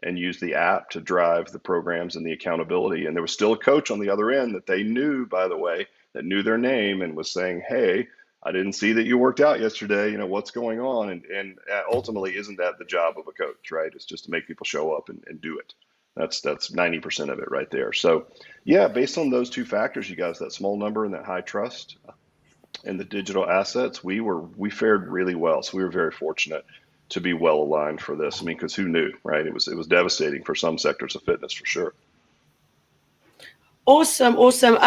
and used the app to drive the programs and the accountability. And there was still a coach on the other end that they knew, by the way, that knew their name and was saying, hey, I didn't see that you worked out yesterday. What's going on? And ultimately, isn't that the job of a coach, right? It's just to make people show up and do it. That's 90% of it right there. So yeah, based on those two factors, you guys, that small number and that high trust, and the digital assets, we fared really well. So we were very fortunate to be well aligned for this. I mean, because who knew, right? It was devastating for some sectors of fitness for sure. Awesome, awesome.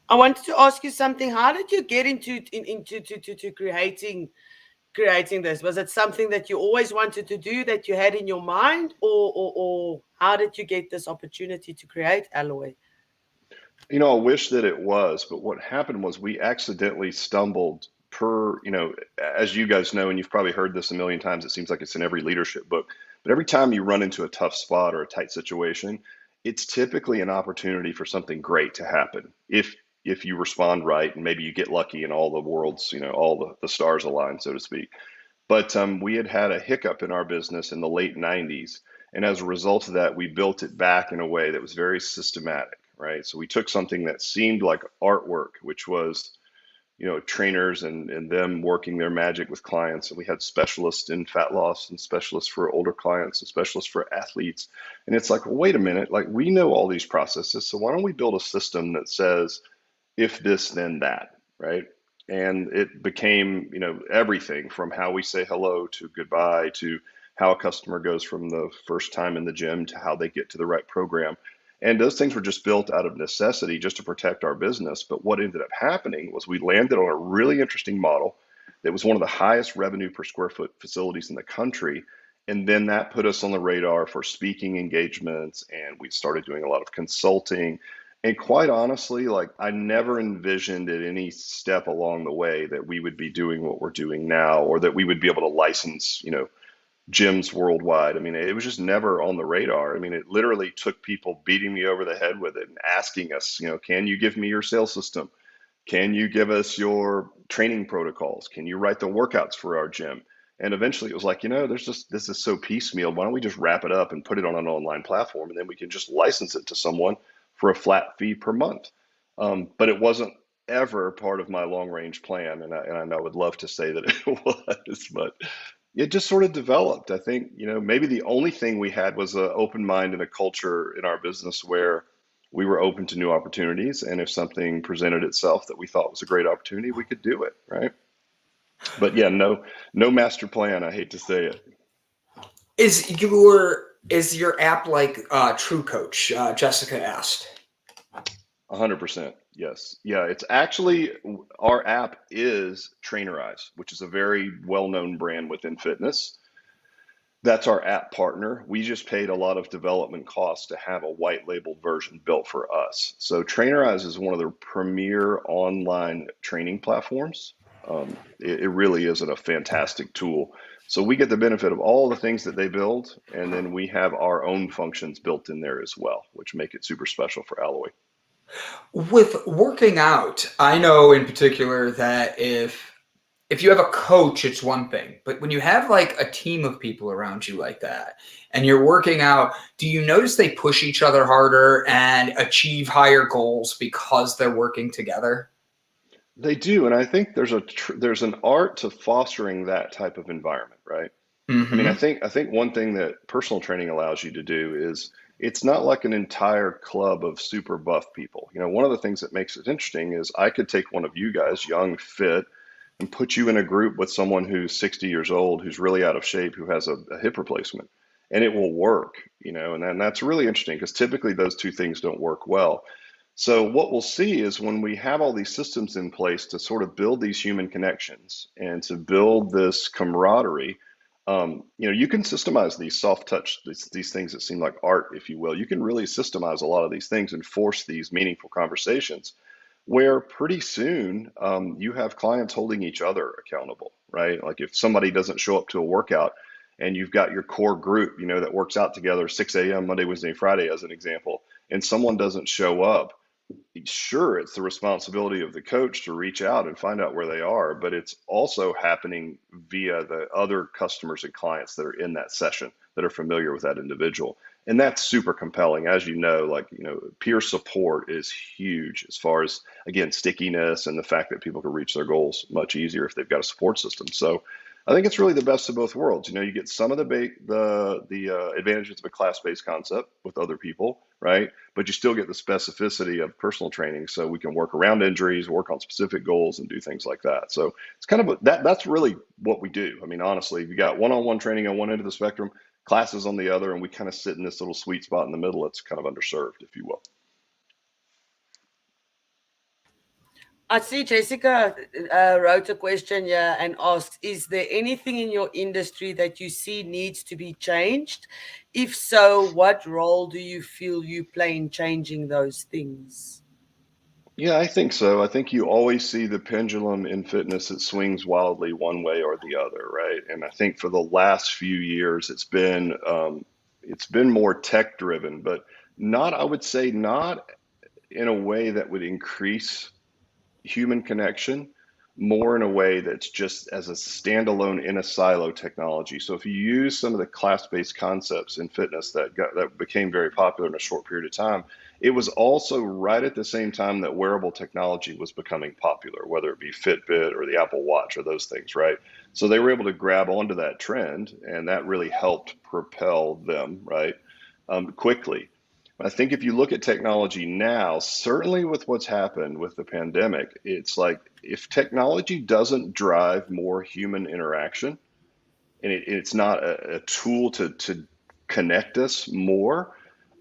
I wanted to ask you something. How did you get into creating this? Was it something that you always wanted to do, that you had in your mind, or how did you get this opportunity to create Alloy? You know, I wish that it was, but what happened was we accidentally stumbled as you guys know, and you've probably heard this a million times, it seems like it's in every leadership book, but every time you run into a tough spot or a tight situation, it's typically an opportunity for something great to happen. If you respond right and maybe you get lucky and all the worlds, all the stars align, so to speak. But we had a hiccup in our business in the late 90s. And as a result of that, we built it back in a way that was very systematic, right? So we took something that seemed like artwork, which was, trainers and them working their magic with clients. And we had specialists in fat loss and specialists for older clients and specialists for athletes. And it's like, well, wait a minute, like we know all these processes. So why don't we build a system that says, if this, then that, right? And it became, everything from how we say hello to goodbye to how a customer goes from the first time in the gym to how they get to the right program. And those things were just built out of necessity just to protect our business. But what ended up happening was we landed on a really interesting model that was one of the highest revenue per square foot facilities in the country. And then that put us on the radar for speaking engagements, and we started doing a lot of consulting. And quite honestly, like I never envisioned at any step along the way that we would be doing what we're doing now, or that we would be able to license, gyms worldwide. I mean, it was just never on the radar. I mean, it literally took people beating me over the head with it and asking us, can you give me your sales system? Can you give us your training protocols? Can you write the workouts for our gym? And eventually it was like, this is so piecemeal. Why don't we just wrap it up and put it on an online platform, and then we can just license it to someone for a flat fee per month. But it wasn't ever part of my long range plan. And I would love to say that it was, but it just sort of developed. I think, maybe the only thing we had was an open mind and a culture in our business where we were open to new opportunities. And if something presented itself that we thought was a great opportunity, we could do it. Right. But yeah, no master plan. I hate to say it. Is your app like True Coach? Jessica asked. 100%. Yes. Yeah. It's actually, our app is Trainerize, which is a very well-known brand within fitness. That's our app partner. We just paid a lot of development costs to have a white label version built for us. So Trainerize is one of the premier online training platforms. It really is a fantastic tool. So we get the benefit of all the things that they build, and then we have our own functions built in there as well, which make it super special for Alloy. With working out, I know in particular that if you have a coach, it's one thing, but when you have like a team of people around you like that and you're working out, do you notice they push each other harder and achieve higher goals because they're working together? They do, and I think there's an art to fostering that type of environment, right? Mm-hmm. I mean, I think one thing that personal training allows you to do is it's not like an entire club of super buff people. One of the things that makes it interesting is I could take one of you guys, young, fit, and put you in a group with someone who's 60 years old, who's really out of shape, who has a hip replacement, and it will work, and then that's really interesting because typically those two things don't work well. So what we'll see is when we have all these systems in place to sort of build these human connections and to build this camaraderie, you can systemize these soft touch, these things that seem like art, if you will. You can really systemize a lot of these things and force these meaningful conversations where pretty soon you have clients holding each other accountable, right? Like if somebody doesn't show up to a workout and you've got your core group, that works out together 6 a.m. Monday, Wednesday, Friday, as an example, and someone doesn't show up, sure, it's the responsibility of the coach to reach out and find out where they are, but it's also happening via the other customers and clients that are in that session that are familiar with that individual. And that's super compelling. As peer support is huge as far as, again, stickiness and the fact that people can reach their goals much easier if they've got a support system. So I think it's really the best of both worlds. You get some of the advantages of a class-based concept with other people, right? But you still get the specificity of personal training, so we can work around injuries, work on specific goals, and do things like that. So it's kind of that's really what we do. I mean, honestly, you got one-on-one training on one end of the spectrum, classes on the other, and we kind of sit in this little sweet spot in the middle. It's kind of underserved, if you will. I see Jessica wrote a question here and asked, is there anything in your industry that you see needs to be changed? If so, what role do you feel you play in changing those things? Yeah, I think so. I think you always see the pendulum in fitness. It swings wildly one way or the other, right? And I think for the last few years, it's been more tech driven, but I would say not in a way that would increase human connection, more in a way that's just as a standalone in a silo technology. So if you use some of the class-based concepts in fitness that became very popular in a short period of time, it was also right at the same time that wearable technology was becoming popular, whether it be Fitbit or the Apple Watch or those things, right? So they were able to grab onto that trend, and that really helped propel them, right, quickly. I think if you look at technology now, certainly with what's happened with the pandemic, it's like if technology doesn't drive more human interaction and it's not a tool to connect us more,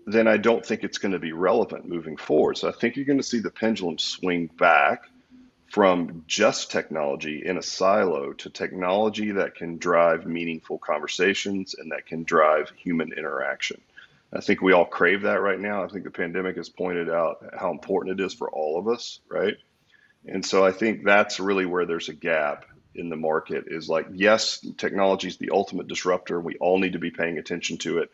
then I don't think it's going to be relevant moving forward. So I think you're going to see the pendulum swing back from just technology in a silo to technology that can drive meaningful conversations and that can drive human interaction. I think we all crave that right now. I think the pandemic has pointed out how important it is for all of us, right? And so I think that's really where there's a gap in the market is like, yes, technology is the ultimate disruptor. We all need to be paying attention to it.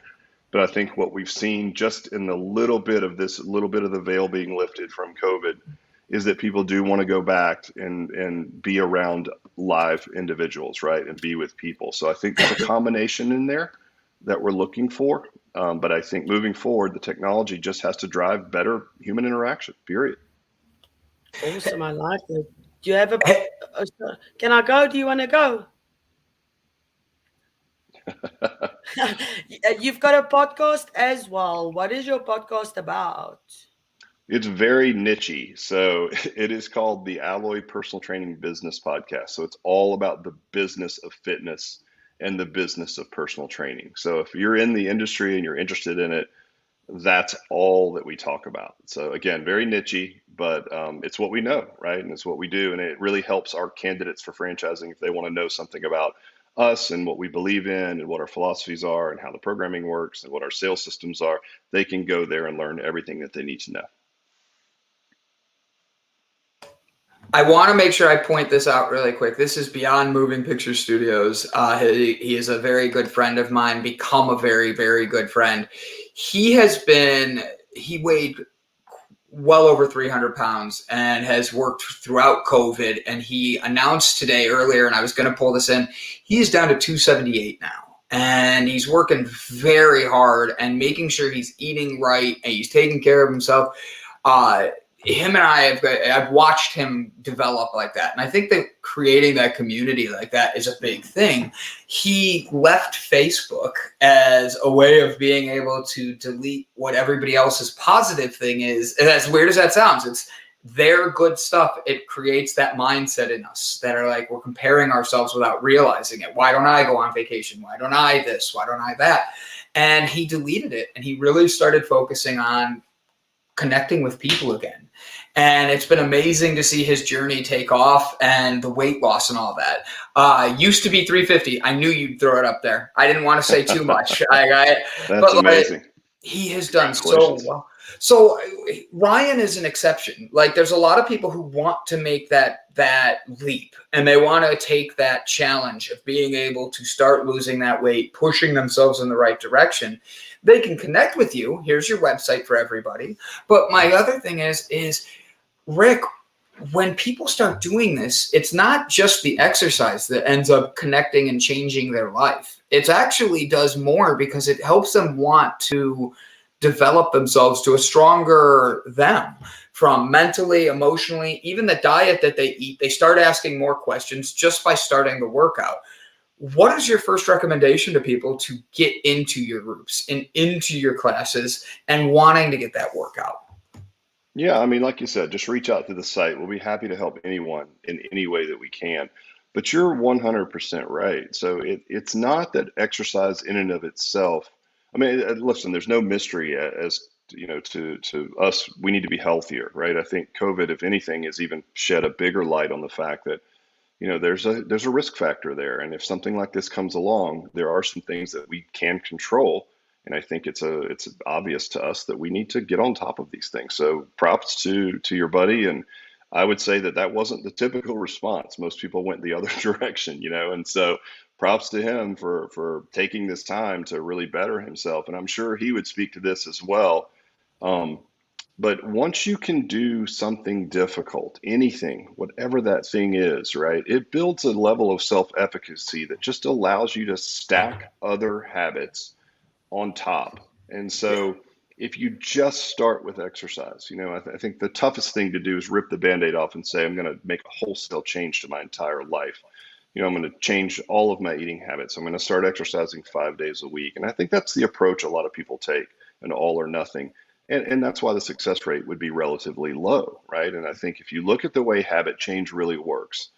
But I think what we've seen just in the little bit of the veil being lifted from COVID is that people do want to go back and be around live individuals, right? And be with people. So I think there's a combination in there that we're looking for. But I think moving forward, the technology just has to drive better human interaction, period. Awesome, I like it. Do you have can I go? Do you want to go? You've got a podcast as well. What is your podcast about? It's very niche-y. So it is called the Alloy Personal Training Business Podcast. So it's all about the business of fitness and the business of personal training. So if you're in the industry and you're interested in it, that's all that we talk about. So again, very niche-y, but it's what we know, right? And it's what we do. And it really helps our candidates for franchising if they want to know something about us and what we believe in and what our philosophies are and how the programming works and what our sales systems are. They can go there and learn everything that they need to know. I want to make sure I point this out really quick. This is beyond Moving Picture Studios. He is a very good friend of mine, become a very, very good friend. He weighed well over 300 pounds and has worked throughout COVID. And he announced today earlier, and I was going to pull this in, he's down to 278 now. And he's working very hard and making sure he's eating right and he's taking care of himself. Him and I've watched him develop like that. And I think that creating that community like that is a big thing. He left Facebook as a way of being able to delete what everybody else's positive thing is. And as weird as that sounds, it's their good stuff. It creates that mindset in us that are like, we're comparing ourselves without realizing it. Why don't I go on vacation? Why don't I this? Why don't I that? And he deleted it. And he really started focusing on connecting with people again. And it's been amazing to see his journey take off and the weight loss and all that. Used to be 350. I knew you'd throw it up there. I didn't want to say too much. That's amazing. He has done so well. So Ryan is an exception. Like there's a lot of people who want to make that leap and they want to take that challenge of being able to start losing that weight, pushing themselves in the right direction. They can connect with you. Here's your website for everybody. But my other thing is Rick, when people start doing this, it's not just the exercise that ends up connecting and changing their life. It actually does more because it helps them want to develop themselves to a stronger them from mentally, emotionally, even the diet that they eat. They start asking more questions just by starting the workout. what is your first recommendation to people to get into your groups and into your classes and wanting to get that workout? Yeah, I mean, like you said, just reach out to the site. We'll be happy to help anyone in any way that we can. But you're 100% right. So it's not that exercise in and of itself. I mean, listen, there's no mystery as you know to us. We need to be healthier, right? I think COVID, if anything, has even shed a bigger light on the fact that there's a risk factor there, and if something like this comes along, there are some things that we can control. And I think it's obvious to us that we need to get on top of these things. So props to your buddy. And I would say that wasn't the typical response. Most people went the other direction, and so props to him for taking this time to really better himself. And I'm sure he would speak to this as well. But once you can do something difficult, anything, whatever that thing is, right, it builds a level of self-efficacy that just allows you to stack other habits on top. And so if you just start with exercise, I think the toughest thing to do is rip the Band-Aid off and say, I'm going to make a wholesale change to my entire life. I'm going to change all of my eating habits. I'm going to start exercising 5 days a week. And I think that's the approach a lot of people take, an all or nothing. And that's why the success rate would be relatively low, right? And I think if you look at the way habit change really works,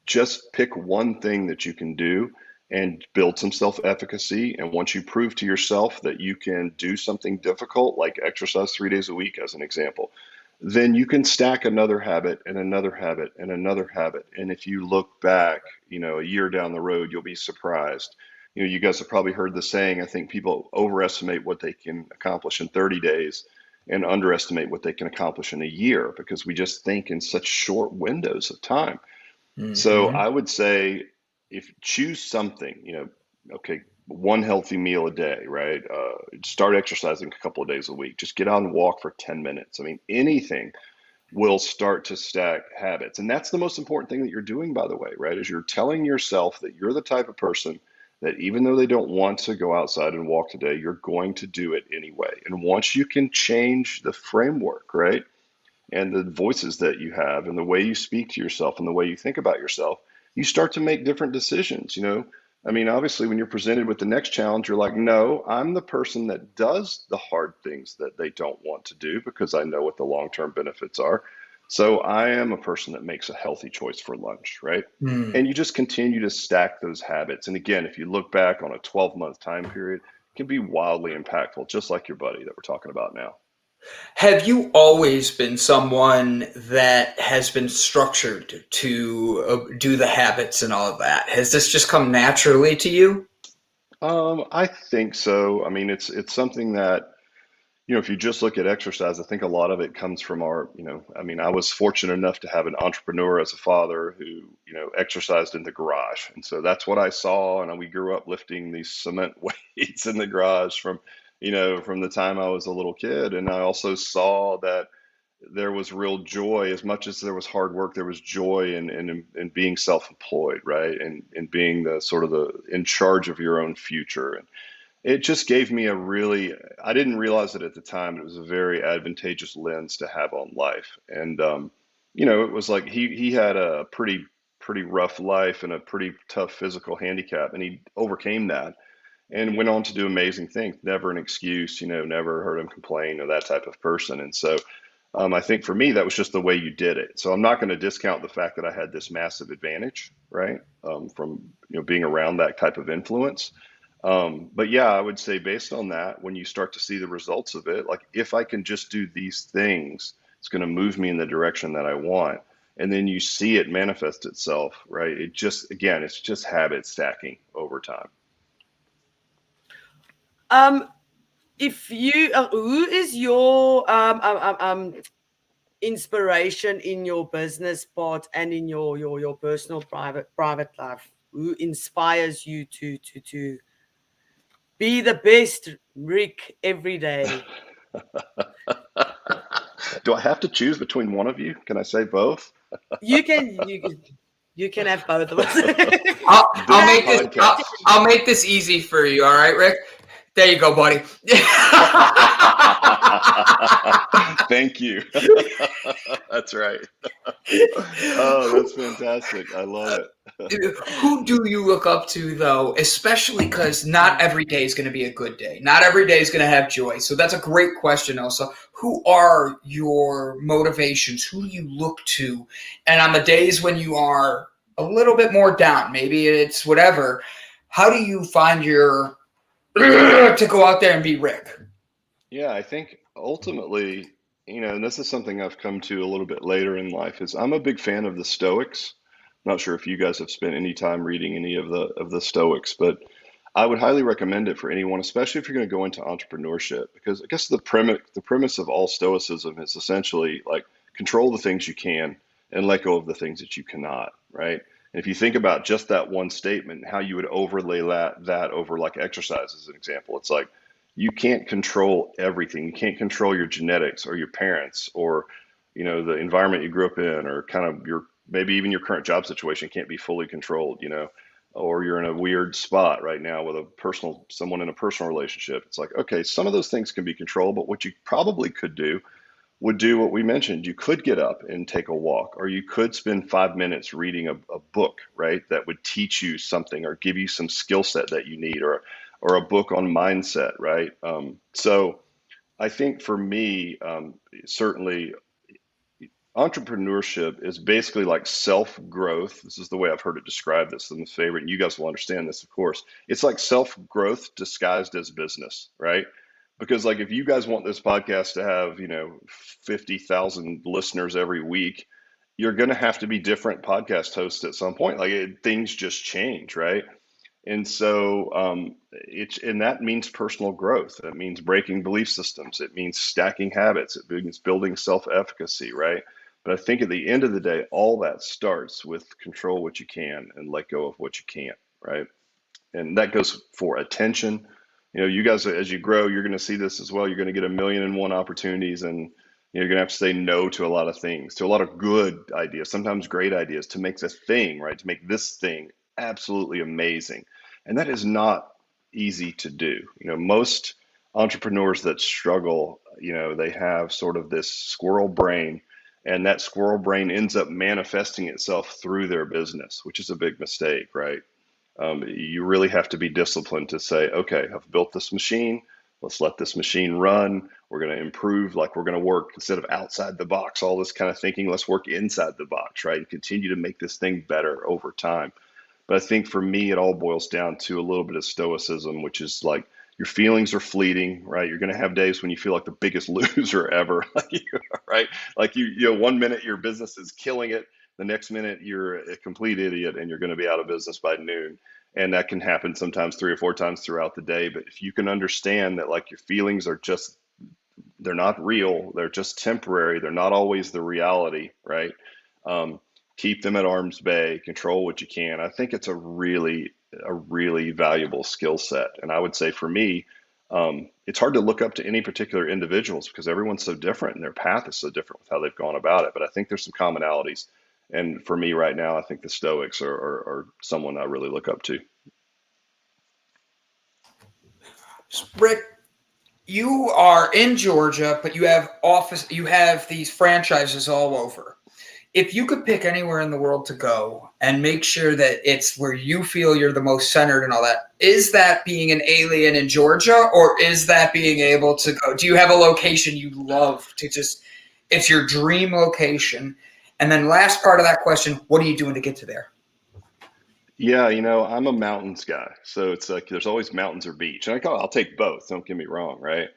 just pick one thing that you can do and build some self-efficacy. And once you prove to yourself that you can do something difficult, like exercise 3 days a week, as an example, then you can stack another habit and another habit and another habit. And if you look back, a year down the road, you'll be surprised. You guys have probably heard the saying, I think people overestimate what they can accomplish in 30 days and underestimate what they can accomplish in a year, because we just think in such short windows of time. Mm-hmm. So I would say, if choose something, okay, one healthy meal a day, right? Start exercising a couple of days a week. Just get out and walk for 10 minutes. I mean, anything will start to stack habits. And that's the most important thing that you're doing, by the way, right? Is you're telling yourself that you're the type of person that even though they don't want to go outside and walk today, you're going to do it anyway. And once you can change the framework, right, and the voices that you have and the way you speak to yourself and the way you think about yourself, you start to make different decisions. I mean, obviously, when you're presented with the next challenge, you're like, no, I'm the person that does the hard things that they don't want to do because I know what the long-term benefits are. So I am a person that makes a healthy choice for lunch, right? And you just continue to stack those habits. And again, if you look back on a 12-month time period, it can be wildly impactful, just like your buddy that we're talking about now. Have you always been someone that has been structured to do the habits and all of that? Has this just come naturally to you? I think so. I mean, it's something that, if you just look at exercise, I think a lot of it comes from our, I was fortunate enough to have an entrepreneur as a father who, exercised in the garage. And so that's what I saw. And we grew up lifting these cement weights in the garage from the time I was a little kid. And I also saw that there was real joy. As much as there was hard work, there was joy in being self-employed, right? And being the sort of in charge of your own future. And it just gave me I didn't realize it at the time, but it was a very advantageous lens to have on life. And, it was like he had a pretty rough life and a pretty tough physical handicap, and he overcame that and went on to do amazing things. Never an excuse, never heard him complain or that type of person. And so I think for me, that was just the way you did it. So I'm not going to discount the fact that I had this massive advantage, right, from being around that type of influence. But yeah, I would say based on that, when you start to see the results of it, like if I can just do these things, it's going to move me in the direction that I want. And then you see it manifest itself, right? It's just habit stacking over time. If you, who is your inspiration in your business part and in your personal private life? Who inspires you to be the best Rick every day? Do I have to choose between one of you? Can I say both? You can have both of us. I'll make this easy for you. All right, Rick. There you go, buddy. Thank you. That's right. Oh, that's fantastic. I love it. Who do you look up to, though, especially because not every day is going to be a good day. Not every day is going to have joy. So that's a great question, Elsa. Who are your motivations? Who do you look to? And on the days when you are a little bit more down, maybe it's whatever, how do you find your to go out there and be Rick? Yeah, I think ultimately, and this is something I've come to a little bit later in life, is I'm a big fan of the Stoics. Not sure if you guys have spent any time reading any of the Stoics, but I would highly recommend it for anyone, especially if you're going to go into entrepreneurship, because I guess the premise of all Stoicism is essentially like control the things you can and let go of the things that you cannot, right? And if you think about just that one statement, how you would overlay that over like exercise as an example, it's like you can't control everything. You can't control your genetics or your parents or the environment you grew up in, or kind of your maybe even your current job situation can't be fully controlled, or you're in a weird spot right now with someone in a personal relationship. It's like, okay, some of those things can be controlled, but what you probably could do would do what we mentioned. You could get up and take a walk, or you could spend 5 minutes reading a book, right? That would teach you something or give you some skill set that you need, or a book on mindset, right? So I think for me, certainly entrepreneurship is basically like self growth. This is the way I've heard it described. This is my favorite, and you guys will understand this, of course. It's like self growth disguised as business, right? Because like if you guys want this podcast to have 50,000 listeners every week, you're going to have to be different podcast hosts at some point. Like things just change, right? And so and that means personal growth. It means breaking belief systems. It means stacking habits. It means building self-efficacy, right? But I think at the end of the day, all that starts with control what you can and let go of what you can't, right? And that goes for attention. You guys, as you grow, you're going to see this as well. You're going to get 1,000,001 opportunities, and you're going to have to say no to a lot of things, to a lot of good ideas, sometimes great ideas, to make this thing, right? To make this thing absolutely amazing. And that is not easy to do. Most entrepreneurs that struggle, they have sort of this squirrel brain, and that squirrel brain ends up manifesting itself through their business, which is a big mistake, right? You really have to be disciplined to say, okay, I've built this machine. Let's let this machine run. We're going to improve, like we're going to work instead of outside the box, all this kind of thinking. Let's work inside the box, right? And continue to make this thing better over time. But I think for me, it all boils down to a little bit of stoicism, which is like your feelings are fleeting, right? You're going to have days when you feel like the biggest loser ever, right? Like one minute your business is killing it, the next minute you're a complete idiot and you're going to be out of business by noon. And that can happen sometimes 3 or 4 times throughout the day. But if you can understand that like your feelings are they're not real, they're just temporary, they're not always the reality, right? Keep them at arm's bay, control what you can. I think it's a really valuable skill set. And I would say for me, it's hard to look up to any particular individuals because everyone's so different and their path is so different with how they've gone about it. But I think there's some commonalities. And for me right now, I think the Stoics are someone I really look up to. Rick, you are in Georgia, but you have these franchises all over. If you could pick anywhere in the world to go and make sure that it's where you feel you're the most centered and all that, is that being an alien in Georgia, or is that being able to go? Do you have a location you love to it's your dream location? And then last part of that question, what are you doing to get to there? Yeah, I'm a mountains guy. So it's like there's always mountains or beach. And I'll take both, don't get me wrong, right?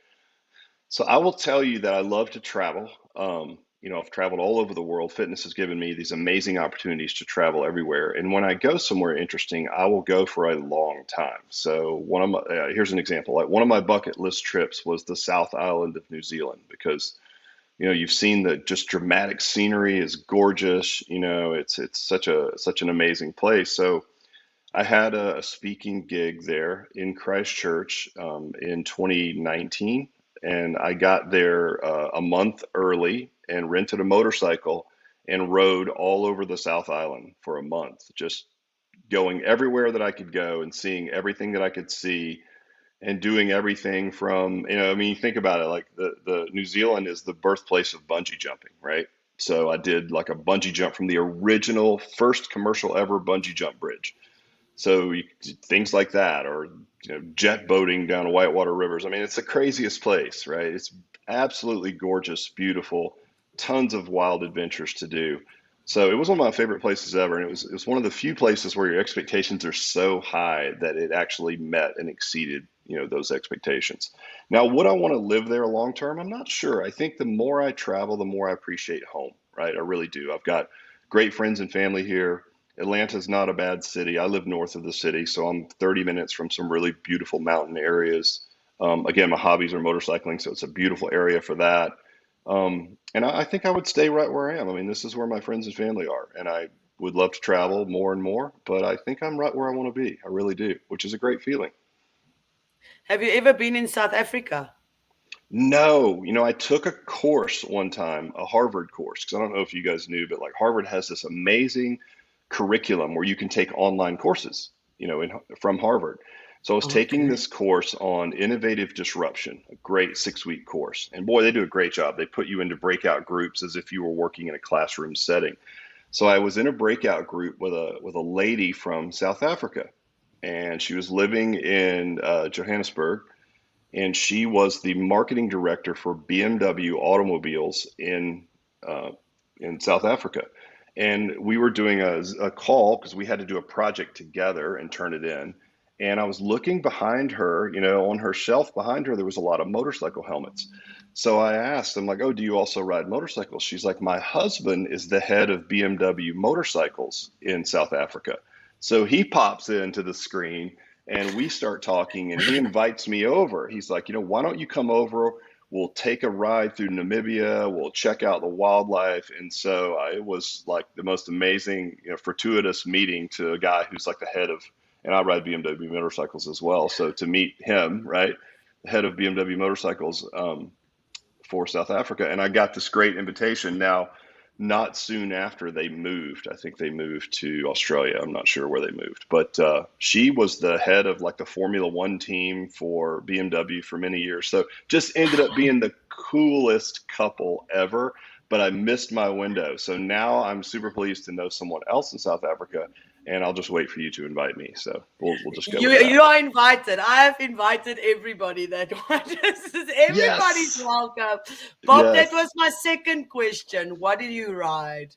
So I will tell you that I love to travel. I've traveled all over the world. Fitness has given me these amazing opportunities to travel everywhere. And when I go somewhere interesting, I will go for a long time. So here's an example. Like one of my bucket list trips was the South Island of New Zealand because you've seen the just dramatic scenery is gorgeous. It's such an amazing place. So I had a speaking gig there in Christchurch in 2019, and I got there a month early and rented a motorcycle and rode all over the South Island for a month, just going everywhere that I could go and seeing everything that I could see. and doing everything from, I mean, think about it, like the New Zealand is the birthplace of bungee jumping, right? So I did like a bungee jump from the original first commercial ever bungee jump bridge. So things like that, or jet boating down whitewater rivers. I mean, it's the craziest place, right? It's absolutely gorgeous, beautiful, tons of wild adventures to do. So it was one of my favorite places ever, and it was one of the few places where your expectations are so high that it actually met and exceeded those expectations. Now, would I want to live there long term? I'm not sure. I think the more I travel, the more I appreciate home, right? I really do. I've got great friends and family here. Atlanta's not a bad city. I live north of the city, so I'm 30 minutes from some really beautiful mountain areas. Again, my hobbies are motorcycling, so it's a beautiful area for that. And I think I would stay right where I am. I mean, this is where my friends and family are, and I would love to travel more and more, but I think I'm right where I want to be. I really do, which is a great feeling. Have you ever been in South Africa? No, I took a course one time, a Harvard course, because I don't know if you guys knew, but like Harvard has this amazing curriculum where you can take online courses, from Harvard. So I was taking Okay. this course on innovative disruption, a great 6-week course. And boy, they do a great job. They put you into breakout groups as if you were working in a classroom setting. So I was in a breakout group with a lady from South Africa, and she was living in Johannesburg, and she was the marketing director for BMW automobiles in South Africa. And we were doing a call because we had to do a project together and turn it in. And I was looking behind her, on her shelf behind her, there was a lot of motorcycle helmets. So I asked, I'm like, oh, do you also ride motorcycles? She's like, my husband is the head of BMW motorcycles in South Africa. So he pops into the screen and we start talking, and he invites me over. He's like, why don't you come over? We'll take a ride through Namibia. We'll check out the wildlife. And so it was like the most amazing, fortuitous meeting to a guy who's like the head of, and I ride BMW motorcycles as well. So to meet him, right, the head of BMW motorcycles for South Africa. And I got this great invitation. Now, not soon after they moved. I think they moved to Australia. I'm not sure where they moved, but she was the head of like the Formula One team for BMW for many years. So just ended up being the coolest couple ever, but I missed my window. So now I'm super pleased to know someone else in South Africa, and I'll just wait for you to invite me. So we'll just go with that. You are invited. I have invited everybody that watches. Everybody's Yes. welcome. Bob, Yes. that was my second question. What do you ride?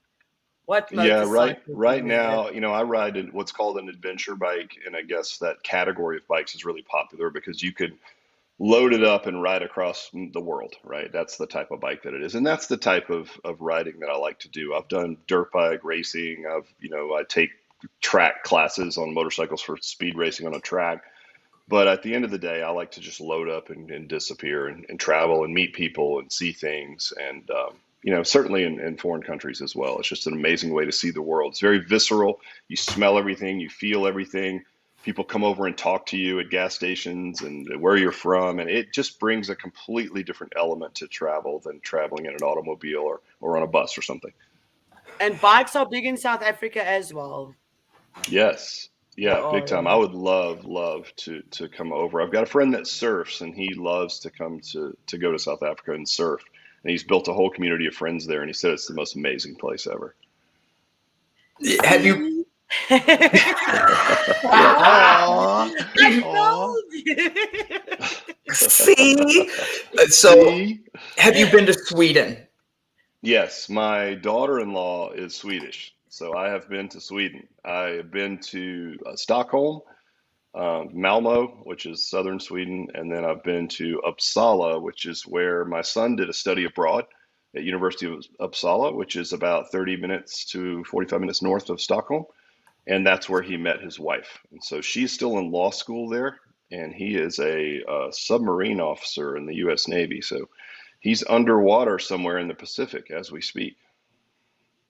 What Yeah, motorcycle? right now, I ride what's called an adventure bike, and I guess that category of bikes is really popular because you could load it up and ride across the world, right? That's the type of bike that it is. And that's the type of riding that I like to do. I've done dirt bike racing. I take track classes on motorcycles for speed racing on a track. But at the end of the day, I like to just load up and disappear and travel and meet people and see things. And, certainly in foreign countries as well. It's just an amazing way to see the world. It's very visceral. You smell everything, you feel everything. People come over and talk to you at gas stations and where you're from. And it just brings a completely different element to travel than traveling in an automobile or on a bus or something. And bikes are big in South Africa as well. Yes. Yeah, big time. I would love to come over. I've got a friend that surfs, and he loves to come to go to South Africa and surf. And he's built a whole community of friends there, and he said it's the most amazing place ever. Have you? See? So, have you been to Sweden? Yes, my daughter-in-law is Swedish, so I have been to Sweden. I have been to Stockholm, Malmo, which is southern Sweden, and then I've been to Uppsala, which is where my son did a study abroad at University of Uppsala, which is about 30 minutes to 45 minutes north of Stockholm, and that's where he met his wife. And so she's still in law school there, and he is a submarine officer in the U.S. Navy. So he's underwater somewhere in the Pacific as we speak.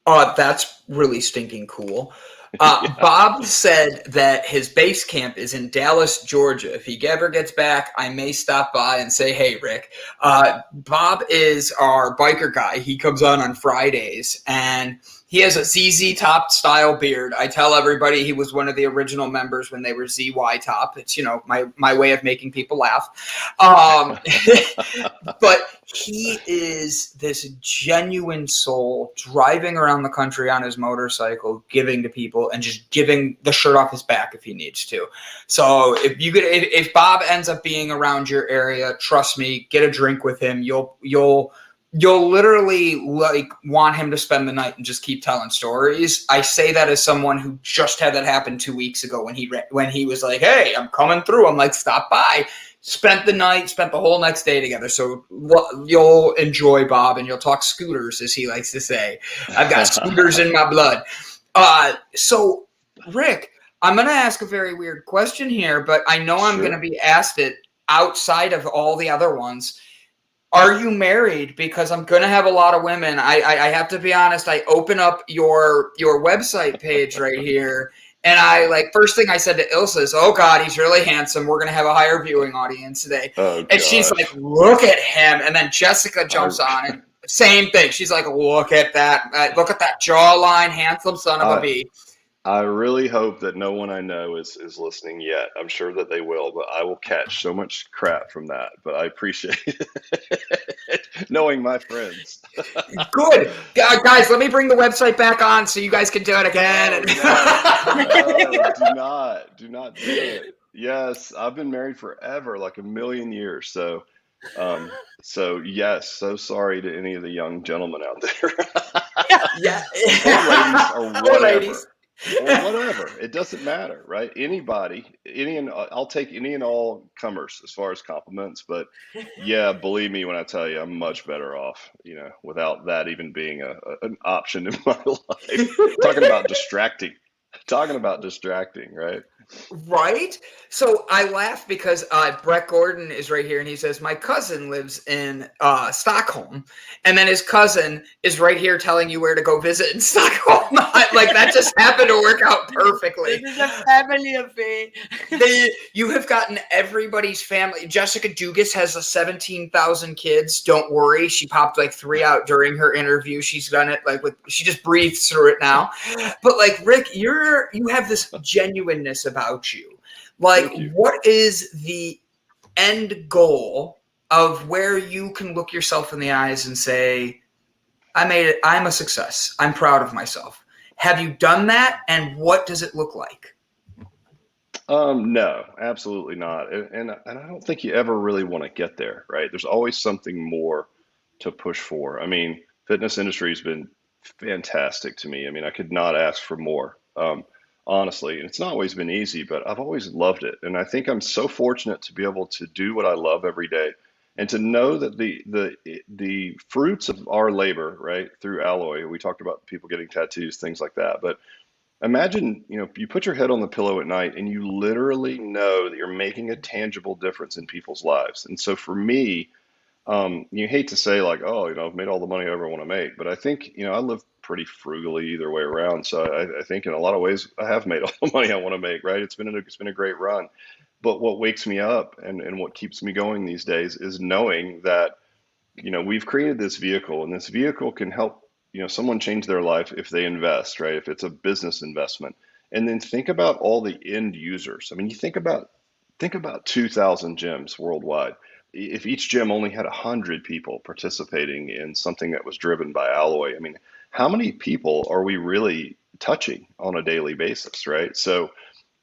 That's really stinking cool. Bob said that his base camp is in Dallas, Georgia. If he ever gets back, I may stop by and say, hey, Rick. Bob is our biker guy. He comes on Fridays, and He has a ZZ Top style beard. I tell everybody he was one of the original members when they were ZY Top. It's, my way of making people laugh. But he is this genuine soul driving around the country on his motorcycle, giving to people and just giving the shirt off his back if he needs to. So if Bob ends up being around your area, trust me, get a drink with him. You'll literally want him to spend the night and just keep telling stories. I say that as someone who just had that happen 2 weeks ago when he was like, "Hey, I'm coming through." I'm like, "Stop by." Spent the whole next day together. So you'll enjoy Bob, and you'll talk scooters, as he likes to say. I've got scooters in my blood. So Rick, I'm going to ask a very weird question here, but I know I'm going to be asked it outside of all the other ones. Are you married? Because I'm going to have a lot of women. I have to be honest. I open up your website page right here, and first thing I said to Ilse is, "Oh God, he's really handsome. We're going to have a higher viewing audience today." Oh, and she's like, "Look at him." And then Jessica jumps on it. Same thing. She's like, "Look at that. Look at that jawline, handsome son of a bee." I really hope that no one I know is listening yet. I'm sure that they will, but I will catch so much crap from that. But I appreciate it. Knowing my friends. Good. Guys, let me bring the website back on so you guys can do it again. No, do not do it. Yes, I've been married forever, like a million years. So yes, so sorry to any of the young gentlemen out there. Yeah. Or ladies, or whatever. ladies. Or whatever. It doesn't matter, right? I'll take any and all comers as far as compliments, but yeah, believe me when I tell you, I'm much better off, without that even being an option in my life. Talking about distracting, right? Right? So I laugh because Brett Gordon is right here, and he says, "My cousin lives in Stockholm," and then his cousin is right here telling you where to go visit in Stockholm. That just happened to work out perfectly. This is a family affair. You have gotten everybody's family. Jessica Dugas has 17,000 kids. Don't worry, she popped 3 out during her interview. She's done it she just breathes through it now. But Rick, you have this genuineness about you. What is the end goal of where you can look yourself in the eyes and say, "I made it. I'm a success. I'm proud of myself"? Have you done that, and what does it look like? No, absolutely not. And I don't think you ever really want to get there, right? There's always something more to push for. I mean, fitness industry has been fantastic to me. I mean, I could not ask for more. Honestly, and it's not always been easy, but I've always loved it. And I think I'm so fortunate to be able to do what I love every day and to know that the fruits of our labor, right, through Alloy, we talked about people getting tattoos, things like that. But imagine, you put your head on the pillow at night and you literally know that you're making a tangible difference in people's lives. And so for me, you hate to say oh, I've made all the money I ever want to make, but I think, I live pretty frugally either way around. So I think in a lot of ways I have made all the money I want to make, right? It's been a great run. But what wakes me up and what keeps me going these days is knowing that, we've created this vehicle, and this vehicle can help, someone change their life if they invest, right? If it's a business investment. And then think about all the end users. I mean, you think about 2,000 gyms worldwide. If each gym only had 100 people participating in something that was driven by Alloy, I mean, how many people are we really touching on a daily basis, right? So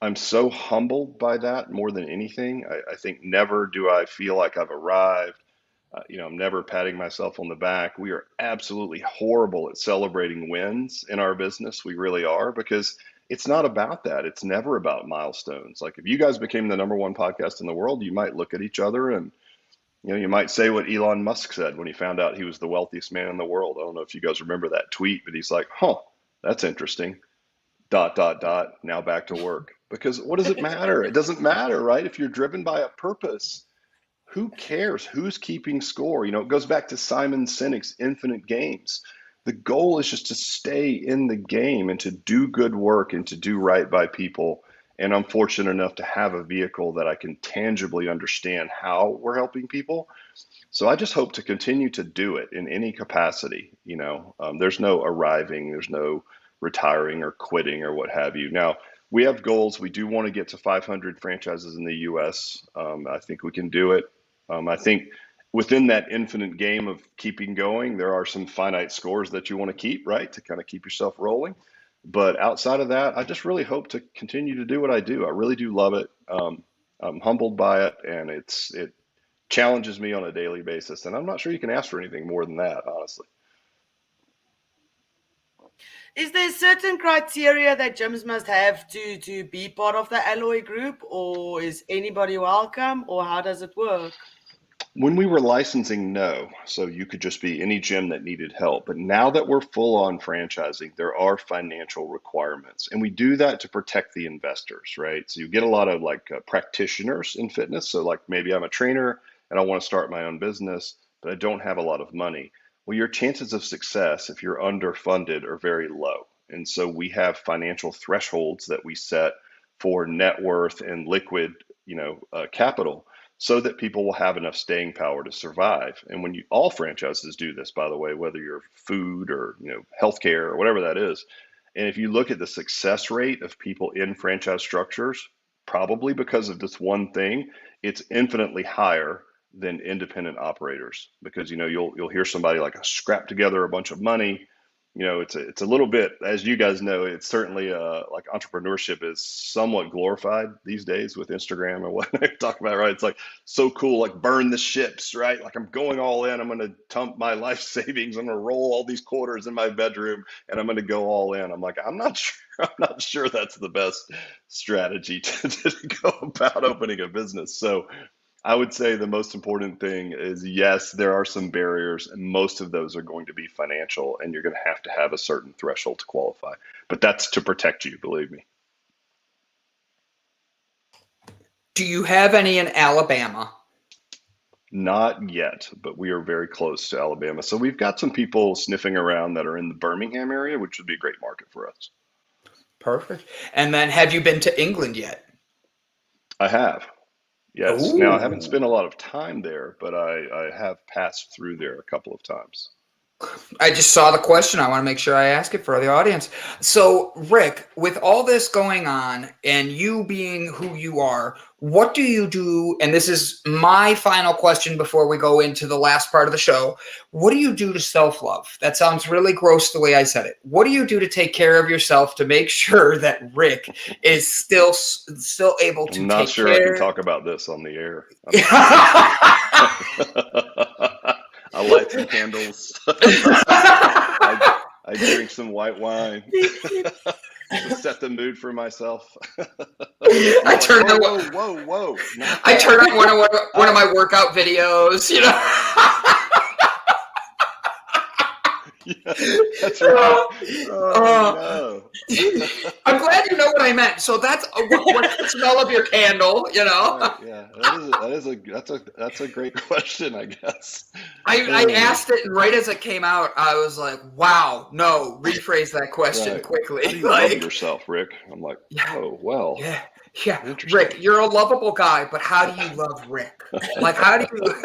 I'm so humbled by that more than anything. I think never do I feel like I've arrived. I'm never patting myself on the back. We are absolutely horrible at celebrating wins in our business. We really are, because it's not about that. It's never about milestones. If you guys became the #1 podcast in the world, you might look at each other and you might say what Elon Musk said when he found out he was the wealthiest man in the world. I don't know if you guys remember that tweet, but he's like, that's interesting. ... Now back to work. Because what does it matter? It doesn't matter, right? If you're driven by a purpose, who cares? Who's keeping score? It goes back to Simon Sinek's infinite games. The goal is just to stay in the game and to do good work and to do right by people And I'm fortunate enough to have a vehicle that I can tangibly understand how we're helping people. So I just hope to continue to do it in any capacity. There's no arriving, there's no retiring or quitting or what have you. Now, we have goals. We do want to get to 500 franchises in the US. I think we can do it. I think within that infinite game of keeping going, there are some finite scores that you want to keep, right? To kind of keep yourself rolling. But outside of that, I just really hope to continue to do what I do. I really do love it. I'm humbled by it, and it challenges me on a daily basis. And I'm not sure you can ask for anything more than that, honestly. Is there certain criteria that gyms must have to be part of the Alloy group, or is anybody welcome, or how does it work? When we were licensing, no. So you could just be any gym that needed help. But now that we're full on franchising, there are financial requirements. And we do that to protect the investors, right? So you get a lot of practitioners in fitness. So like maybe I'm a trainer and I want to start my own business, but I don't have a lot of money. Well, your chances of success if you're underfunded are very low. And so we have financial thresholds that we set for net worth and liquid, capital, so that people will have enough staying power to survive. And when all franchises do this, by the way, whether you're food or healthcare or whatever that is, and if you look at the success rate of people in franchise structures, probably because of this one thing, it's infinitely higher than independent operators, because you'll hear somebody like scrap together a bunch of money. It's a little bit, as you guys know, it's certainly like entrepreneurship is somewhat glorified these days with Instagram and what they talk about, right? It's like so cool, like burn the ships, right? Like I'm going all in, I'm going to dump my life savings, I'm going to roll all these quarters in my bedroom, and I'm going to go all in. I'm like, I'm not sure that's the best strategy to go about opening a business. So I would say the most important thing is, yes, there are some barriers, and most of those are going to be financial, and you're going to have a certain threshold to qualify. But that's to protect you, believe me. Do you have any in Alabama? Not yet, but we are very close to Alabama. So we've got some people sniffing around that are in the Birmingham area, which would be a great market for us. Perfect. And then have you been to England yet? I have. Yes. Ooh. Now, I haven't spent a lot of time there, but I have passed through there a couple of times. I just saw the question. I want to make sure I ask it for the audience. So, Rick, with all this going on and you being who you are, what do you do? And this is my final question before we go into the last part of the show. What do you do to self-love? That sounds really gross the way I said it. What do you do to take care of yourself to make sure that Rick is still able to I'm not take sure care? I can talk about this on the air. I light some candles. I drink some white wine to set the mood for myself. I turn on whoa. I turn on one of my workout videos, Yeah, that's right. No. I'm glad you know what I meant. So that's what's the smell of your candle, Right, yeah, that's a great question, I guess. I asked it, and right as it came out, I was like, "Wow, no!" Rephrase that question Right. quickly. How do you love yourself, Rick? I'm like, oh well. Yeah. Interesting. Rick, you're a lovable guy, but how do you love Rick? Like, how do you?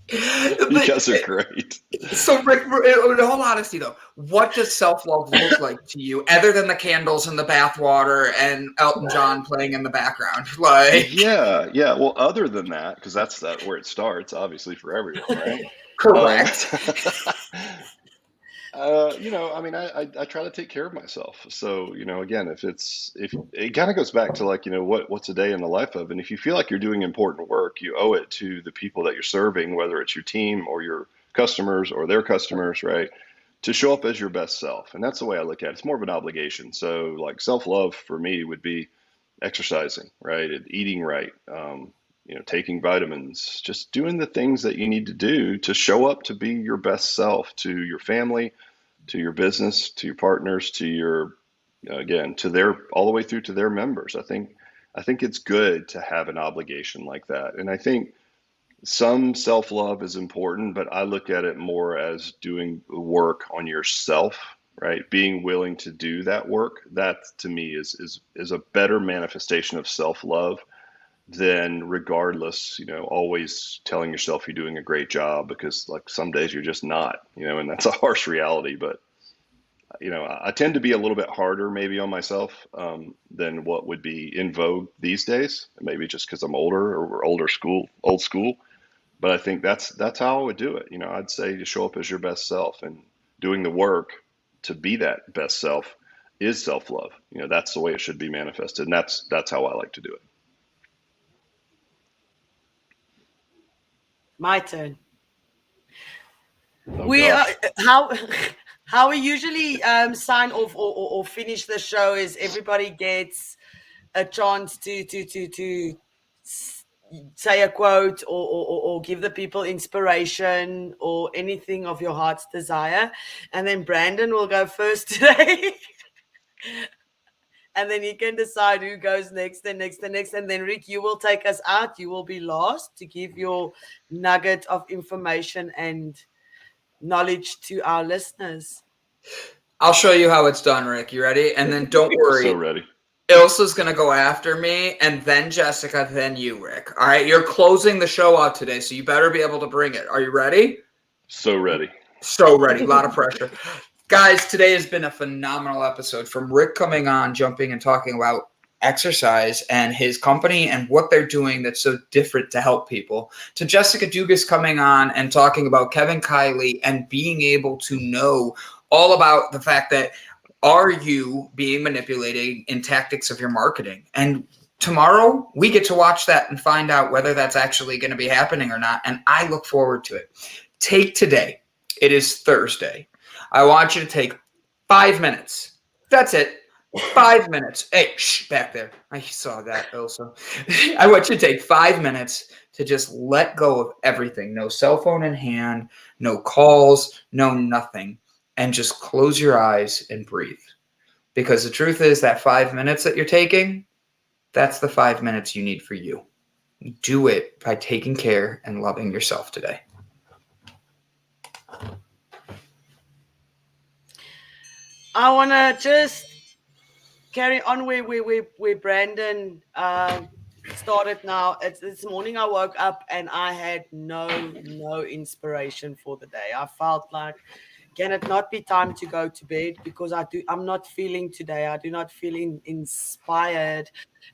You guys are great. So, Rick, in all honesty, though, what does self-love look like to you, other than the candles and the bathwater and Elton John playing in the background? Yeah. Well, other than that, because that's where it starts, obviously, for everyone, right? Correct. I try to take care of myself. So, again, if it kind of goes back to what's a day in the life of, and if you feel like you're doing important work, you owe it to the people that you're serving, whether it's your team or your customers or their customers, right? To show up as your best self. And that's the way I look at it. It's more of an obligation. So like self-love for me would be exercising, right? And eating right. Taking vitamins, just doing the things that you need to do to show up to be your best self to your family, to your business, to your partners, to your, to their, all the way through to their members. I think it's good to have an obligation like that. And I think some self-love is important, but I look at it more as doing work on yourself right? Being willing to do that work, that to me is a better manifestation of self-love than, regardless, always telling yourself you're doing a great job, because like some days you're just not, and that's a harsh reality. But I tend to be a little bit harder maybe on myself than what would be in vogue these days. Maybe just because I'm older, or we're old school. But I think that's how I would do it. I'd say to show up as your best self, and doing the work to be that best self is self-love. That's the way it should be manifested, and that's how I like to do it. My turn. Oh, We gosh. how we usually sign off or finish the show is everybody gets a chance to say a quote or give the people inspiration or anything of your heart's desire, and then Brandon will go first today. And then you can decide who goes next and next and next. And then, Rick, you will take us out. You will be last to give your nugget of information and knowledge to our listeners. I'll show you how it's done, Rick. You ready? And then don't worry. So ready. Ilse's going to go after me, and then Jessica, then you, Rick. All right? You're closing the show out today, so you better be able to bring it. Are you ready? So ready. So ready. A lot of pressure. Guys, today has been a phenomenal episode, from Rick coming on, jumping and talking about exercise and his company and what they're doing that's so different to help people, to Jessica Dugas coming on and talking about Kevin Kiley and being able to know all about the fact that, are you being manipulated in tactics of your marketing? And tomorrow we get to watch that and find out whether that's actually going to be happening or not. And I look forward to it. Take today. It is Thursday. I want you to take 5 minutes. That's it. 5 minutes. Hey, shh, back there. I saw that also. I want you to take 5 minutes to just let go of everything. No cell phone in hand, no calls, no nothing. And just close your eyes and breathe. Because the truth is that 5 minutes that you're taking, that's the 5 minutes you need for you. Do it by taking care and loving yourself today. I want to just carry on where Brandon started now. This morning I woke up and I had no inspiration for the day. I felt like, can it not be time to go to bed? Because I'm not feeling today. I do not feel inspired.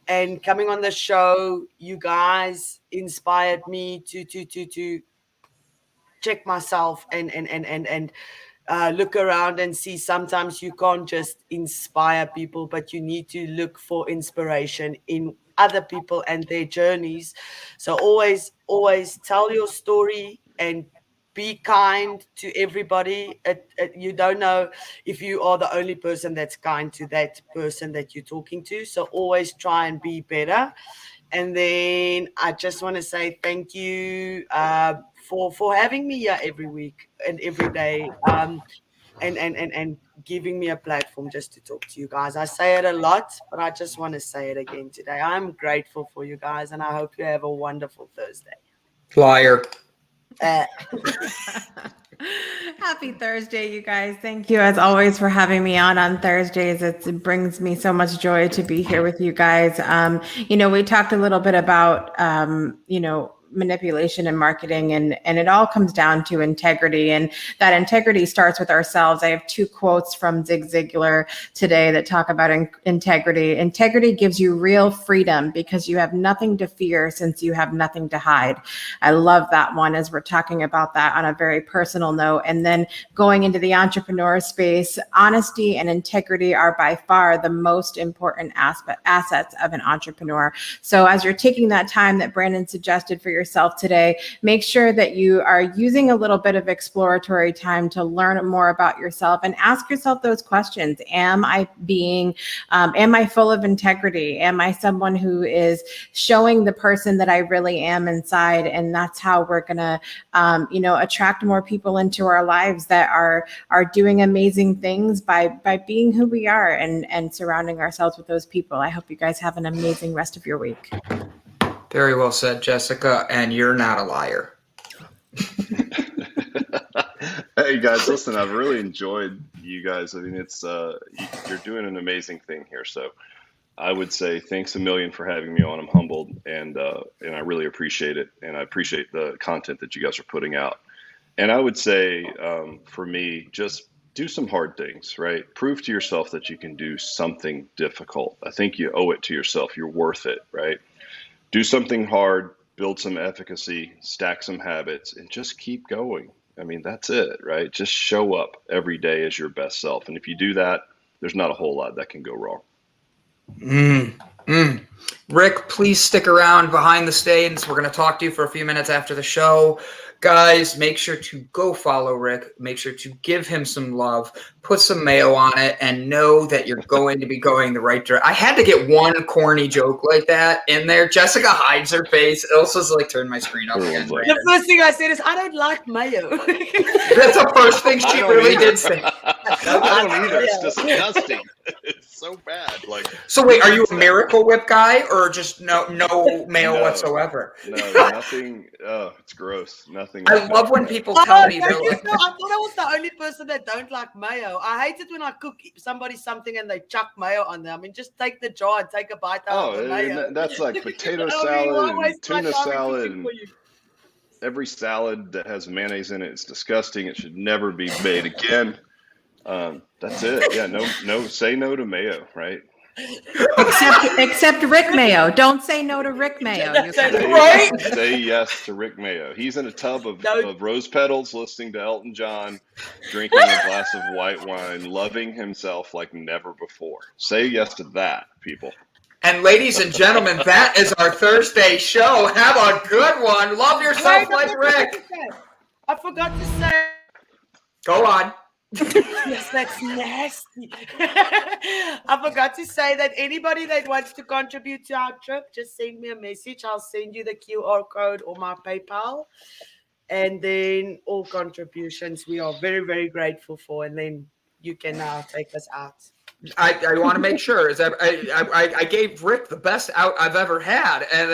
And coming on the show, you guys inspired me to check myself and look around and see sometimes you can't just inspire people, but you need to look for inspiration in other people and their journeys. So always tell your story and be kind to everybody. You don't know if you are the only person that's kind to that person that you're talking to. So always try and be better. And then I just want to say thank you for having me here every week and every day, and giving me a platform just to talk to you guys. I say it a lot, but I just want to say it again today. I'm grateful for you guys, and I hope you have a wonderful Thursday. Liar. Happy Thursday, you guys. Thank you, as always, for having me on Thursdays. It brings me so much joy to be here with you guys. We talked a little bit about, manipulation and marketing, and it all comes down to integrity, and that integrity starts with ourselves. I have 2 quotes from Zig Ziglar today that talk about integrity. Integrity gives you real freedom because you have nothing to fear since you have nothing to hide. I love that one, as we're talking about that on a very personal note. And then going into the entrepreneur space, honesty and integrity are by far the most important assets of an entrepreneur. So as you're taking that time that Brandon suggested for yourself today, make sure that you are using a little bit of exploratory time to learn more about yourself and ask yourself those questions. Am I full of integrity? Am I someone who is showing the person that I really am inside? And that's how we're going to, attract more people into our lives that are doing amazing things by being who we are and surrounding ourselves with those people. I hope you guys have an amazing rest of your week. Very well said, Jessica, and you're not a liar. Hey guys, listen, I've really enjoyed you guys. I mean, it's you're doing an amazing thing here. So I would say thanks a million for having me on. I'm humbled, and I really appreciate it, and I appreciate the content that you guys are putting out. And I would say for me, just do some hard things, right? Prove to yourself that you can do something difficult. I think you owe it to yourself. You're worth it, right? Do something hard, build some efficacy, stack some habits, and just keep going. I mean, that's it, right? Just show up every day as your best self. And if you do that, there's not a whole lot that can go wrong. Rick, please stick around behind the scenes. We're going to talk to you for a few minutes after the show. Guys, make sure to go follow Rick. Make sure to give him some love. Put some mayo on it and know that you're going to be going the right direction. I had to get one corny joke like that in there. Jessica hides her face. Ilse's like, turn my screen up again. The first thing I said is, I don't like mayo. That's the first thing she really did say. I don't either. It's disgusting. It's so bad. Like, so wait, are you a Miracle Whip guy or just no mayo whatsoever? No, nothing. Oh, it's gross. Nothing. I love when people tell me they're like, I thought I was the only person that don't like mayo. I hate it when I cook somebody something and they chuck mayo on there. I mean, just take the jar and take a bite out of the mayo. That's like potato salad and tuna salad. And every salad that has mayonnaise in it is disgusting. It should never be made again. That's it. Yeah, no, say no to mayo, right? Except Rick Mayo. Don't say no to Rick Mayo. Say yes to Rick Mayo. He's in a tub of rose petals, listening to Elton John, drinking a glass of white wine, loving himself like never before. Say yes to that, people. And ladies and gentlemen, that is our Thursday show. Have a good one. Love yourself like Rick. I forgot to say. Go on. Yes, that's nasty. I forgot to say that anybody that wants to contribute to our trip, just send me a message. I'll send you the QR code or my PayPal. And then all contributions we are very, very grateful for. And then you can now take us out. I want to make sure is that I gave Rick the best out I've ever had. And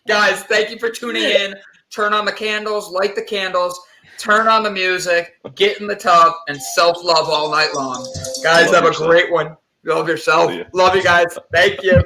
guys, thank you for tuning in. Turn on the candles, light the candles. Turn on the music, get in the tub, and self-love all night long. Guys, have a great one. Love yourself. Love you guys. Thank you.